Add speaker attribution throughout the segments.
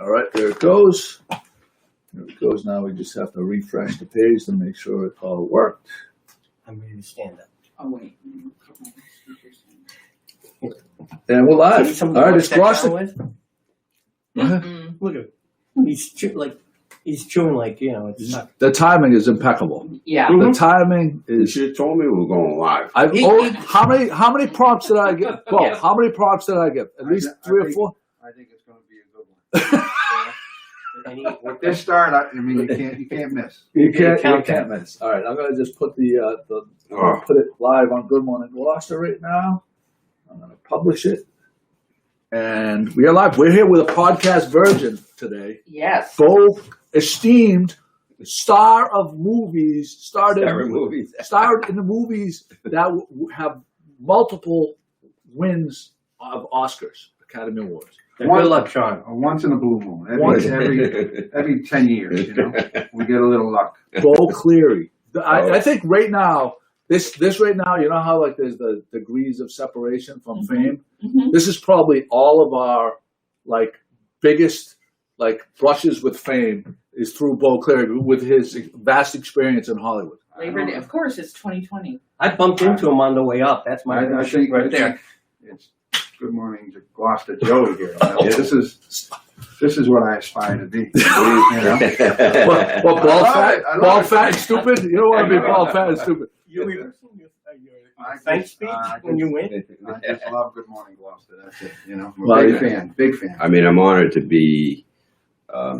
Speaker 1: All right, there it goes. There it goes. Now we just have to refresh the page to make sure it all worked.
Speaker 2: I'm ready to stand up.
Speaker 3: Oh, wait.
Speaker 1: And we're live. All right, it's Gloucester.
Speaker 2: Look at him. He's chewing like, it's not.
Speaker 1: The timing is impeccable.
Speaker 3: Yeah.
Speaker 1: The timing
Speaker 4: You
Speaker 1: is.
Speaker 4: should have told me we were going live.
Speaker 1: How many prompts did I give? Well,
Speaker 3: Yeah.
Speaker 1: how many prompts did I give? At least three or four.
Speaker 5: I think it's going to be a good one. With this start, I mean, you can't miss.
Speaker 1: You can't miss. All right, I'm gonna just put put it live on Good Morning Gloucester right now. I'm gonna publish it, and we are live. We're here with a podcast virgin today.
Speaker 3: Yes.
Speaker 1: Both esteemed star of movies, starred in the movies that have multiple wins of Oscars, Academy Awards.
Speaker 2: Good luck, Sean.
Speaker 5: Once in a blue moon. Every 10 years, we get a little luck.
Speaker 1: Bo Cleary. I think right now, this right now, you know how like there's the degrees of separation from fame?
Speaker 3: Mm-hmm.
Speaker 1: This is probably all of our like biggest like brushes with fame is through Bo Cleary with his vast experience in Hollywood.
Speaker 3: Labor Day. Of course, it's 2020.
Speaker 2: I bumped into him on the way up. That's my
Speaker 5: I think
Speaker 2: right there.
Speaker 5: It's good morning to Gloucester Joe here. This is what I aspire to be.
Speaker 1: What bald, fat, and stupid? You don't want to be bald, fat, and stupid.
Speaker 2: You ever seen your thanks speech when you win?
Speaker 5: I just love Good Morning Gloucester. That's it. I'm
Speaker 1: Well,
Speaker 5: a big fan.
Speaker 4: I mean, I'm honored to be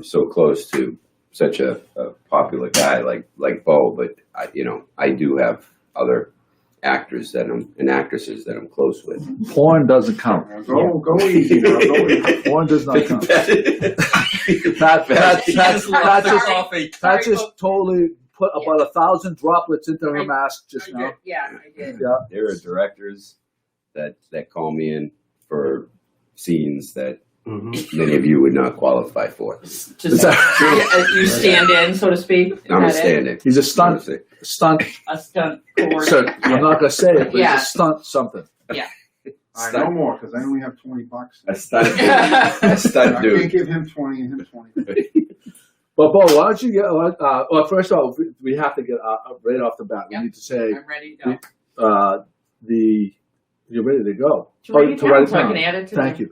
Speaker 4: so close to such a popular guy like Bo, but I do have other actors and actresses that I'm close with.
Speaker 1: Porn doesn't count.
Speaker 5: Go easy, bro. Go easy.
Speaker 1: Porn does not count. Pat just totally put about 1,000 droplets into her mask just
Speaker 3: I
Speaker 1: now.
Speaker 3: did. Yeah, I did.
Speaker 1: Yeah.
Speaker 4: There are directors that call me in for scenes that many of you would not qualify for.
Speaker 3: Just, you stand in, so to speak.
Speaker 4: I'm a
Speaker 3: Is that it?
Speaker 4: stand-in.
Speaker 1: He's a stunt.
Speaker 3: A stunt coordinator.
Speaker 1: So I'm not gonna say it, but
Speaker 3: Yeah.
Speaker 1: he's a stunt something.
Speaker 3: Yeah.
Speaker 5: All right, no more, because I only have $20.
Speaker 4: A stunt
Speaker 5: I
Speaker 4: dude.
Speaker 5: can't give him 20 and him 20.
Speaker 1: But Bo, why don't you get? Well, first of all, we have to get right off the bat. We
Speaker 3: Yep.
Speaker 1: need to say
Speaker 3: I'm ready to go.
Speaker 1: you're ready to go.
Speaker 3: To write it
Speaker 1: to
Speaker 3: down
Speaker 1: write it
Speaker 3: so I
Speaker 1: down.
Speaker 3: can add it to
Speaker 1: Thank
Speaker 3: the-
Speaker 1: you.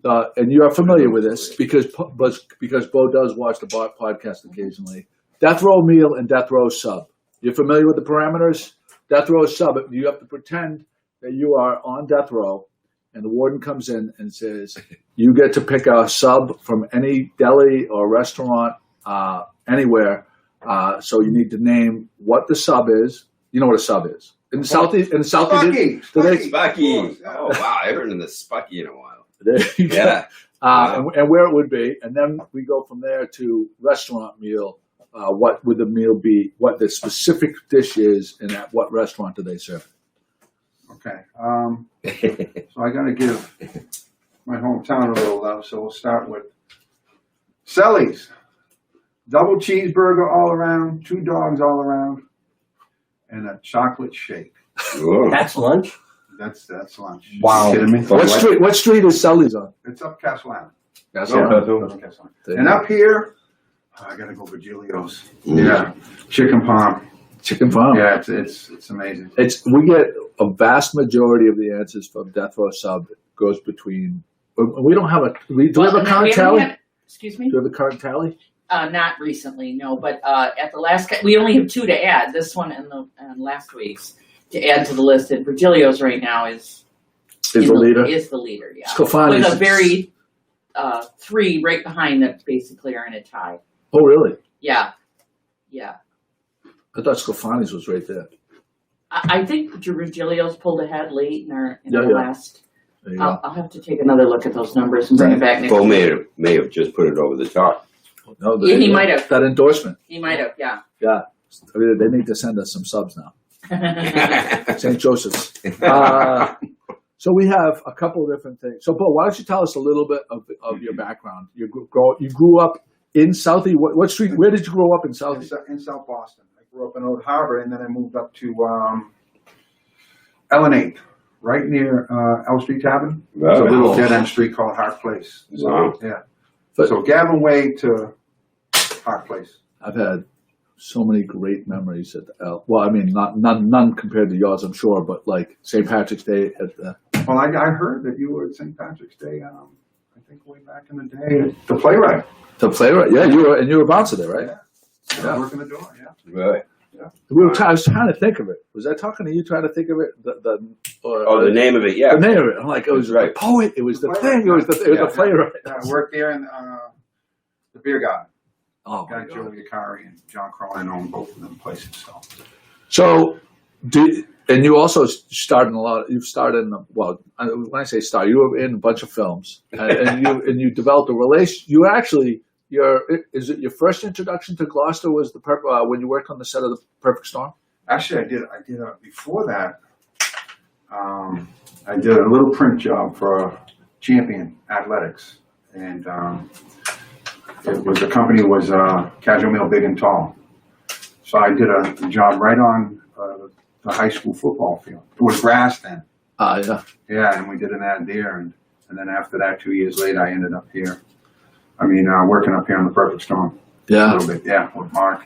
Speaker 3: Mhm.
Speaker 1: And you are familiar with this because Bo does watch the podcast occasionally. Death Row Meal and Death Row Sub. You're familiar with the parameters? Death Row Sub. You have to pretend that you are on death row, and the warden comes in and says, "You get to pick a sub from any deli or restaurant anywhere. So you need to name what the sub is. You know what a sub is in the southeast.
Speaker 5: Spucky.
Speaker 4: Spucky. Oh, wow. I haven't heard of the Spucky in a while.
Speaker 1: There you go.
Speaker 4: Yeah.
Speaker 1: And where it would be, and then we go from there to restaurant meal. What would the meal be? What the specific dish is, and at what restaurant do they serve?
Speaker 5: Okay. So I got to give my hometown a little love. So we'll start with Selly's. Double cheeseburger all around, 2 dogs all around, and a chocolate shake.
Speaker 4: Whoa.
Speaker 2: That's lunch?
Speaker 5: That's lunch.
Speaker 1: Wow.
Speaker 5: You kidding me?
Speaker 1: What street is Selly's on?
Speaker 5: It's up Castle Island.
Speaker 1: That's
Speaker 5: Yeah,
Speaker 1: all right.
Speaker 5: up Castle Island. And up here, I got to go Virgilio's. Yeah. Chicken parm.
Speaker 1: Chicken farm.
Speaker 5: Yeah, it's amazing.
Speaker 1: We get a vast majority of the answers from Death Row Sub goes between. We don't have a. Do we have a current tally?
Speaker 3: Excuse me?
Speaker 1: Do we have a current tally?
Speaker 3: Not recently, no. But at the last, we only have 2 to add. This one and last week's to add to the list. And Virgilio's right now is
Speaker 1: the leader.
Speaker 3: Is the leader, yeah.
Speaker 1: Sclafani's
Speaker 3: with a very 3 right behind that basically are in a tie.
Speaker 1: Oh, really?
Speaker 3: Yeah.
Speaker 1: I thought Sclafani's was right there.
Speaker 3: I think Virgilio's pulled ahead late in our last.
Speaker 1: There you go.
Speaker 3: I'll have to take another look at those numbers and bring it back next
Speaker 4: Bo
Speaker 3: week.
Speaker 4: may have just put it over the top.
Speaker 1: No,
Speaker 3: Yeah, he might have.
Speaker 1: that endorsement.
Speaker 3: He might have, yeah.
Speaker 1: Yeah, I mean, they need to send us some subs now. St. Joseph's. So we have a couple of different things. So, Bo, why don't you tell us a little bit of your background? You grew up in Southie. What street? Where did you grow up in Southie?
Speaker 5: In South Boston. I grew up in Old Harbor, and then I moved up to L&8, right near L Street Tavern. There's a little dead-end street called Hart Place. So,
Speaker 4: Wow.
Speaker 5: yeah.
Speaker 1: But
Speaker 5: So Gavin Way to Park Place.
Speaker 1: I've had so many great memories at the L. Well, I mean, none compared to yours, I'm sure, but like St. Patrick's Day at the.
Speaker 5: Well, I heard that you were at St. Patrick's Day. I think way back in the day, the playwright.
Speaker 1: The playwright, yeah, you were a bouncer there, right?
Speaker 5: Yeah. Working the door. Yeah.
Speaker 4: Really?
Speaker 1: I was trying to think of it. Was I talking to you trying to think of it?
Speaker 4: The name of it, yeah.
Speaker 1: The name of it. I'm like, it was
Speaker 4: Right.
Speaker 1: the poet. It was the thing. It was the playwright.
Speaker 5: Yeah, I worked there in the beer garden.
Speaker 1: Oh my
Speaker 5: Guy
Speaker 1: God.
Speaker 5: Joe Yacari and John Crowley owned both of them places.
Speaker 1: So, and you also started in a lot. You've started in when I say star, you were in a bunch of films, and you developed a relation. You actually, is it your first introduction to Gloucester? Was when you worked on the set of The Perfect Storm?
Speaker 5: Actually, I did before that. I did a little print job for Champion Athletics, and the company was Casual Male Big and Tall. So I did a job right on the high school football field. It was grass then.
Speaker 1: Yeah.
Speaker 5: Yeah, and we did an ad there, and then after that, 2 years later, I ended up here. Working up here on The Perfect Storm.
Speaker 1: Yeah.
Speaker 5: A little bit, yeah, with Mark.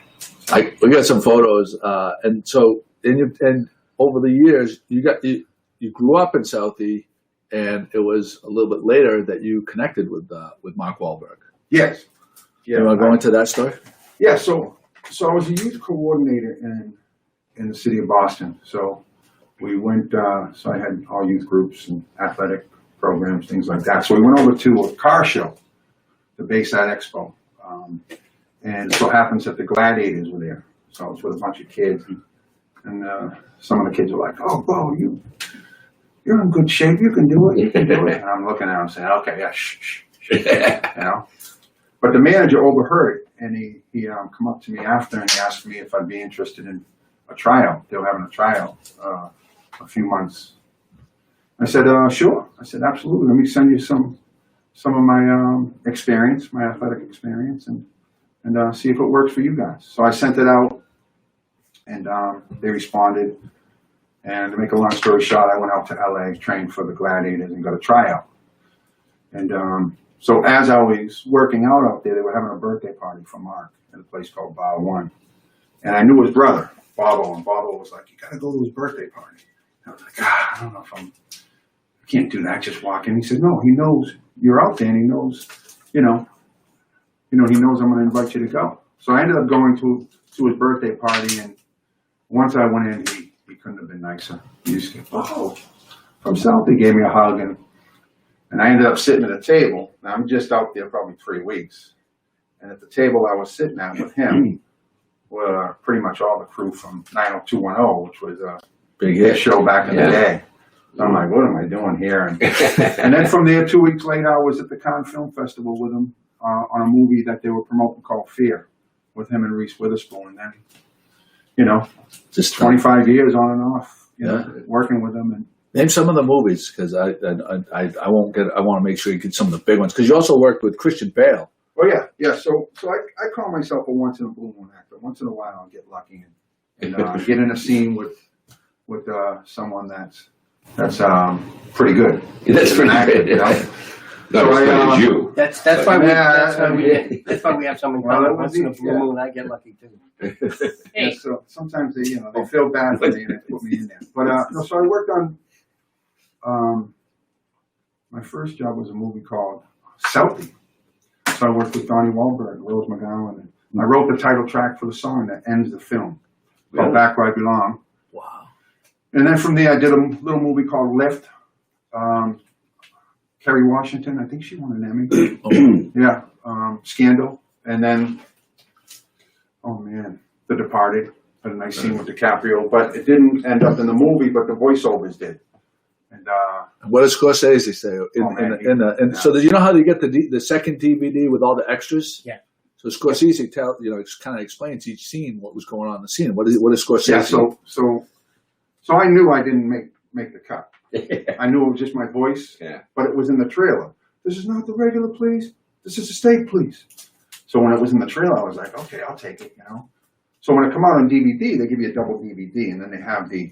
Speaker 1: We got some photos, and so and over the years, you grew up in Southie, and it was a little bit later that you connected with Mark Wahlberg.
Speaker 5: Yes. Yeah.
Speaker 1: You want to go into that story?
Speaker 5: Yeah, so I was a youth coordinator in the city of Boston. So we went, so I had all youth groups and athletic programs, things like that. So we went over to a car show, the Bayside Expo. And it so happens that the Gladiators were there. So I was with a bunch of kids. And some of the kids were like, "Oh, Bo, you're in good shape. You can do it. You can do it." And I'm looking at him saying, "Okay, yeah, shh. But the manager overheard it, and he come up to me after and he asked me if I'd be interested in a tryout. They were having a tryout a few months. I said, "Sure." I said, "Absolutely. Let me send you some of my experience, my athletic experience, and see if it works for you guys." So I sent it out, and they responded. And to make a long story short, I went out to LA, trained for the Gladiators, and got a tryout. And so as I was working out there, they were having a birthday party for Mark at a place called Bar One. And I knew his brother, Bobo, and Bobo was like, "You got to go to his birthday party." And I was like, I don't know if I can't do that, just walk in. He said, "No, he knows you're out there, and he knows, he knows I'm going to invite you to go." So I ended up going to his birthday party, and once I went in, he couldn't have been nicer. He just said, "Oh, from South." He gave me a hug, and I ended up sitting at a table. Now, I'm just out there probably 3 weeks. And at the table I was sitting at with him were pretty much all the crew from 90210, which was a
Speaker 1: Big
Speaker 5: hit
Speaker 1: hit.
Speaker 5: show back in the day. So I'm like, what am I doing here? And then from there, 2 weeks later, I was at the Cannes Film Festival with him on a movie that they were promoting called Fear with him and Reese Witherspoon. And then,
Speaker 1: Just
Speaker 5: 25 years on and off, working with him. And
Speaker 1: name some of the movies, because I won't get. I want to make sure you get some of the big ones, because you also worked with Christian Bale.
Speaker 5: Oh yeah. So I call myself a once in a blue moon actor. Once in a while, I'll get lucky and get in a scene with someone that's pretty good.
Speaker 4: That's pretty good.
Speaker 5: You know?
Speaker 4: Not as good as you.
Speaker 2: That's why we have something
Speaker 5: Well,
Speaker 2: common. Once in a blue
Speaker 5: yeah.
Speaker 2: moon, I get lucky too.
Speaker 5: Yeah, so sometimes they feel bad for me and they put me in there. But so I worked on my first job was a movie called Southie. So I worked with Donnie Wahlberg, Rose McGowan, and I wrote the title track for the song that ends the film, called Back Where I Belong.
Speaker 1: Wow.
Speaker 5: And then from there, I did a little movie called Lift. Kerry Washington, I think she won an Emmy. Yeah, Scandal. And then, oh man, The Departed. Had a nice scene with DiCaprio, but it didn't end up in the movie, but the voiceovers did. And
Speaker 1: What does Scorsese say? So did you know how they get the second DVD with all the extras?
Speaker 2: Yeah.
Speaker 1: So Scorsese kind of explains each scene, what was going on in the scene. What is Scorsese?
Speaker 5: yeah, so I knew I didn't make the cut. I knew it was just my voice, but it was in the trailer. This is not the regular, please. This is a steak, please. So when it was in the trailer, I was like, okay, I'll take it, So when it come out on DVD, they give you a double DVD, and then they have the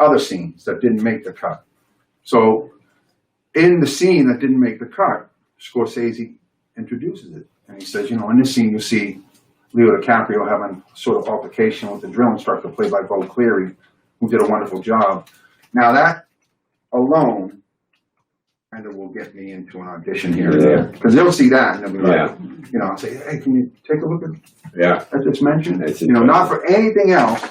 Speaker 5: other scenes that didn't make the cut. So in the scene that didn't make the cut, Scorsese introduces it. And he says, in this scene you see Leo DiCaprio having sort of altercation with the drill instructor played by Bo Cleary, who did a wonderful job. Now that alone kind of will get me into an audition here and there. Because they'll see that and they'll be like, I'll say, hey, can you take a look at that just mentioned? Not for anything else,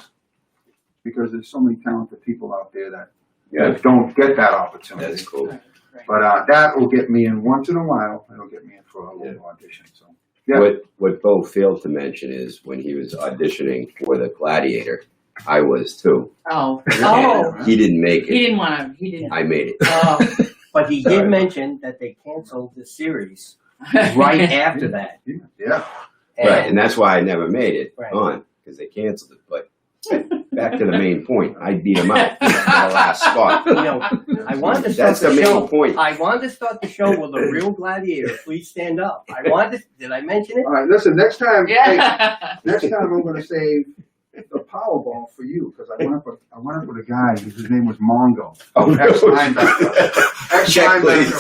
Speaker 5: because there's so many talented people out there that don't get that opportunity.
Speaker 4: That's cool.
Speaker 5: But that will get me in once in a while. It'll get me in for a little audition. So
Speaker 4: what Bo failed to mention is when he was auditioning for the Gladiator, I was too.
Speaker 3: Oh.
Speaker 4: And he didn't make it.
Speaker 3: He didn't want to. He didn't.
Speaker 4: I made it.
Speaker 3: Oh.
Speaker 2: But he did mention that they canceled the series right after that.
Speaker 5: Yeah.
Speaker 4: Right, and that's why I never made it
Speaker 2: Right.
Speaker 4: on, because they canceled it. But back to the main point, I beat him out for the last spot.
Speaker 2: I wanted to start
Speaker 4: That's the main point.
Speaker 2: I wanted to start the show with a real gladiator. Please stand up. Did I mention it?
Speaker 5: All right, listen, next time
Speaker 3: Yeah.
Speaker 5: I'm going to save the Powerball for you, because I went up with a guy whose name was Mongo.
Speaker 4: Oh,
Speaker 5: Ex-linebacker.
Speaker 4: Check, please.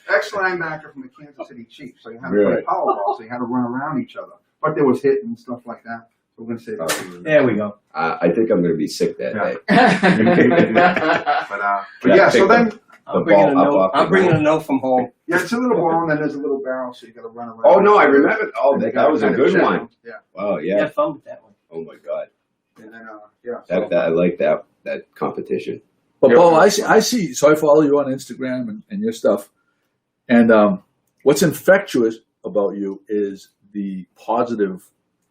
Speaker 5: Ex-linebacker from the Kansas City Chiefs. So you had to play Powerball, so you had to run around each other. But there was hitting and stuff like that. So we're going to save that for you.
Speaker 2: There we go.
Speaker 4: I think I'm going to be sick that day.
Speaker 5: But yeah, so then,
Speaker 2: I'm bringing a note from home.
Speaker 5: yeah, it's a little ball, and then there's a little barrel, so you got to run around.
Speaker 4: Oh, no, I remember. Oh,
Speaker 5: And you
Speaker 4: that
Speaker 5: gotta
Speaker 4: was a
Speaker 5: kind of
Speaker 4: good
Speaker 5: check
Speaker 4: one.
Speaker 5: them. Yeah.
Speaker 4: Oh,
Speaker 2: You
Speaker 4: yeah.
Speaker 2: had fun with that one.
Speaker 4: Oh, my God.
Speaker 5: And then, so.
Speaker 4: I like that competition.
Speaker 1: But Bo, I see. So I follow you on Instagram and your stuff. And what's infectious about you is the positive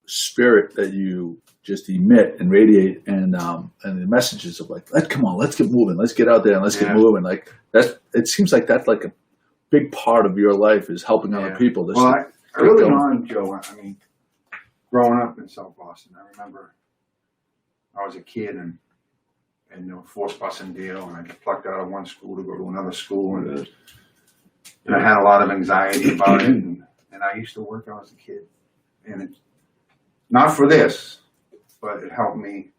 Speaker 1: spirit that you just emit and radiate, and the messages of like, come on, let's get moving, let's get out there and let's get moving. Like that, it seems like that's like a big part of your life is helping other people.
Speaker 5: Well, early on, Joe, I mean, growing up in South Boston, I remember I was a kid and forced busing deal, and I got plucked out of one school to go to another school, and I had a lot of anxiety about it, and I used to work out as a kid, and it, not for this, but it helped me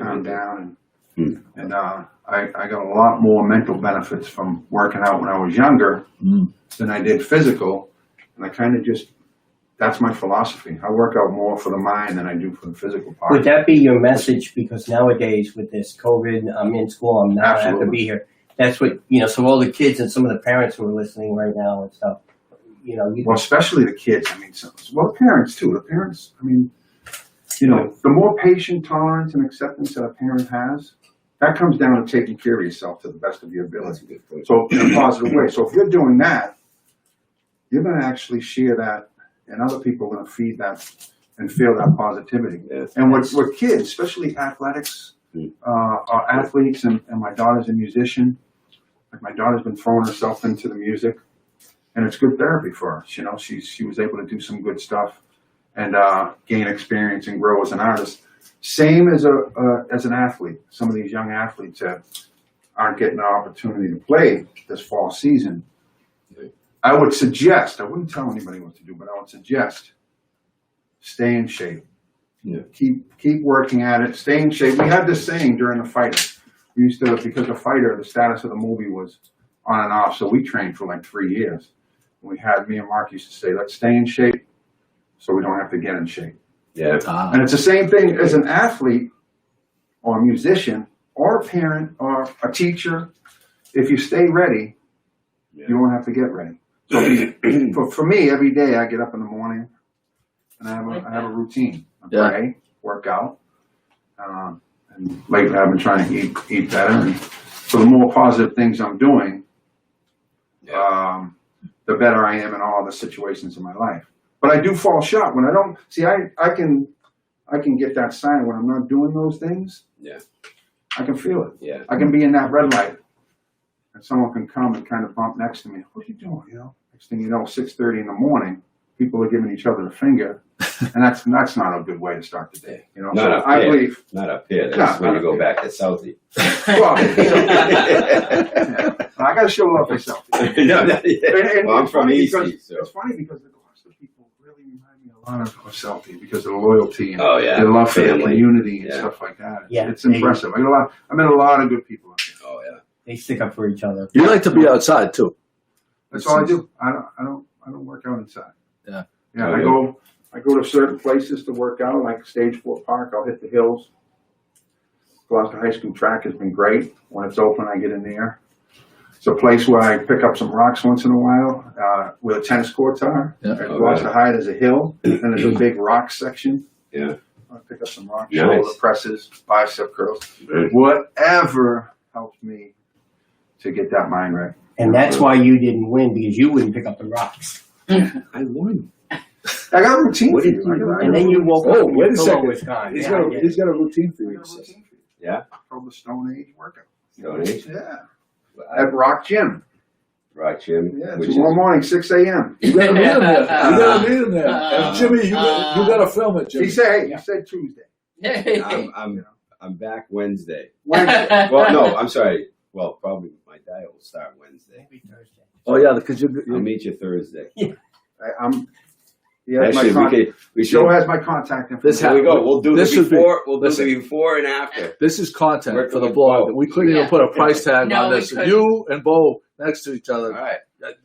Speaker 5: calm down, and I got a lot more mental benefits from working out when I was younger than I did physical, and I kind of that's my philosophy. I work out more for the mind than I do for the physical part.
Speaker 2: Would that be your message? Because nowadays with this COVID, I'm in school, I have to be here. That's what, so all the kids and some of the parents who are listening right now and stuff,
Speaker 5: well, especially the kids. I mean, parents too. The parents, I mean, the more patient tolerance and acceptance that a parent has, that comes down to taking care of yourself to the best of your ability. So in a positive way. So if you're doing that, you're going to actually share that, and other people are going to feed that and feel that positivity. And with kids, especially athletics, are athletes, and my daughter's a musician. Like my daughter's been throwing herself into the music, and it's good therapy for her. She was able to do some good stuff and gain experience and grow as an artist. Same as an athlete. Some of these young athletes that aren't getting an opportunity to play this fall season. I would suggest, I wouldn't tell anybody what to do, but I would suggest stay in shape. Keep working at it. Stay in shape. We had this saying during the fighter. We used to, because the fighter, the status of the movie was on and off, so we trained for like 3 years. Me and Mark used to say, let's stay in shape so we don't have to get in shape.
Speaker 4: Yeah.
Speaker 5: And it's the same thing as an athlete or a musician or a parent or a teacher. If you stay ready, you don't have to get ready. So for me, every day I get up in the morning and I have a routine. I pray, work out, and lately I've been trying to eat better. And so the more positive things I'm doing, the better I am in all the situations in my life. But I do fall short when I don't see. I can get that sign when I'm not doing those things.
Speaker 4: Yeah,
Speaker 5: I can feel it.
Speaker 4: Yeah,
Speaker 5: I can be in that red light, and someone can come and kind of bump next to me. What are you doing? Next thing you know, 6:30 in the morning, people are giving each other the finger, and that's not a good way to start the day.
Speaker 4: Not up
Speaker 5: I
Speaker 4: here.
Speaker 5: believe
Speaker 4: Not up here. That's when you go back to Southie.
Speaker 5: Well, I got to show love myself.
Speaker 4: Well, I'm from East, so.
Speaker 5: It's funny because the Gloucester people really remind me a lot of Southie because of the loyalty and
Speaker 4: their
Speaker 5: love for the
Speaker 4: family.
Speaker 5: community and stuff like that.
Speaker 2: Yeah.
Speaker 5: It's impressive. I met a lot of good people up here.
Speaker 4: Oh
Speaker 2: They stick up for each other.
Speaker 1: You like to be outside too.
Speaker 5: That's all I do. I don't work work out inside.
Speaker 1: Yeah.
Speaker 5: Yeah, I go to certain places to work out, like Stage 4 Park. I'll hit the hills. Gloucester High School track has been great. When it's open, I get in there. It's a place where I pick up some rocks once in a while, where the tennis courts are.
Speaker 1: Yeah.
Speaker 5: At Gloucester High, there's a hill, and there's a big rock section.
Speaker 4: Yeah.
Speaker 5: I pick up some rocks,
Speaker 4: Nice.
Speaker 5: shoulder presses, bicep curls, whatever helps me to get that mind right.
Speaker 2: And that's why you didn't win, because you wouldn't pick up the rocks.
Speaker 4: I won.
Speaker 5: I got a routine.
Speaker 4: What
Speaker 5: for
Speaker 4: did
Speaker 5: you.
Speaker 4: you do?
Speaker 2: And then you woke
Speaker 1: Oh,
Speaker 2: up and
Speaker 1: wait
Speaker 2: your
Speaker 1: a
Speaker 2: pillow
Speaker 1: second.
Speaker 2: was gone.
Speaker 1: He's
Speaker 2: Yeah,
Speaker 1: got
Speaker 2: I
Speaker 1: a,
Speaker 2: get
Speaker 1: he's
Speaker 2: it.
Speaker 1: got a routine for
Speaker 5: I
Speaker 1: you.
Speaker 5: got a routine for you.
Speaker 4: Yeah.
Speaker 5: Called the Stone Age workout.
Speaker 4: Donate.
Speaker 5: Yeah. At Rock Gym.
Speaker 4: Right, Jim.
Speaker 5: Yeah,
Speaker 4: Which
Speaker 5: tomorrow morning, 6 a.m.
Speaker 1: You gotta meet him there. You gotta meet him there. And Jimmy, you gotta film it, Jimmy.
Speaker 5: He said, you said Tuesday.
Speaker 4: I'm back Wednesday.
Speaker 5: Wednesday.
Speaker 4: Well, no, I'm sorry. Well, probably my diet will start Wednesday.
Speaker 2: Maybe Thursday.
Speaker 1: Oh yeah, because
Speaker 4: I'll meet you Thursday.
Speaker 5: He has
Speaker 4: Actually,
Speaker 5: my
Speaker 4: we should.
Speaker 5: Joe has my contact information.
Speaker 1: This
Speaker 4: There we go. We'll do
Speaker 1: This
Speaker 4: the
Speaker 1: would be-
Speaker 4: before. We'll do
Speaker 1: listen.
Speaker 4: the before and after.
Speaker 1: this is content
Speaker 4: Working
Speaker 1: for the
Speaker 4: with
Speaker 1: blog.
Speaker 4: Bo.
Speaker 1: We couldn't even
Speaker 3: Yeah.
Speaker 1: put a price tag
Speaker 3: No,
Speaker 1: on
Speaker 3: we
Speaker 1: this.
Speaker 3: couldn't.
Speaker 1: You and Bo next to each
Speaker 4: All
Speaker 1: other.
Speaker 4: right.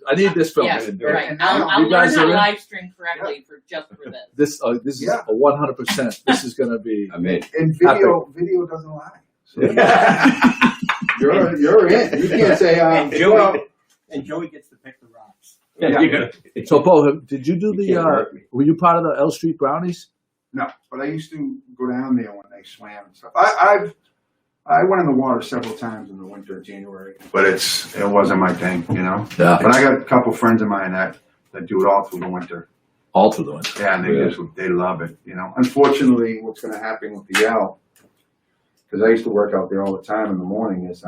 Speaker 1: I need this film.
Speaker 3: Yes,
Speaker 4: gonna do it.
Speaker 3: right.
Speaker 5: And
Speaker 3: I'll
Speaker 5: now-
Speaker 1: You
Speaker 3: learn
Speaker 1: guys
Speaker 3: how
Speaker 1: are
Speaker 3: to
Speaker 1: in?
Speaker 3: live stream correctly just for this.
Speaker 1: This is
Speaker 5: Yeah.
Speaker 1: a 100%. This is gonna be.
Speaker 4: I'm in.
Speaker 5: And video doesn't lie. So you're in. You can't say,
Speaker 2: And Joey gets to pick the rocks.
Speaker 5: Yeah.
Speaker 1: So Bo, did you do
Speaker 4: You
Speaker 1: the?
Speaker 4: can't hurt me.
Speaker 1: Were you part of the L Street Brownies?
Speaker 5: No, but I used to go down there when they swam and stuff. I went in the water several times in the winter, January, but it wasn't my thing, you know.
Speaker 1: Yeah.
Speaker 5: But I got a couple friends of mine that do it all through the winter.
Speaker 1: All through the winter.
Speaker 5: Yeah, and they love it, you know. Unfortunately, what's going to happen with the L, because I used to work out there all the time in the morning, is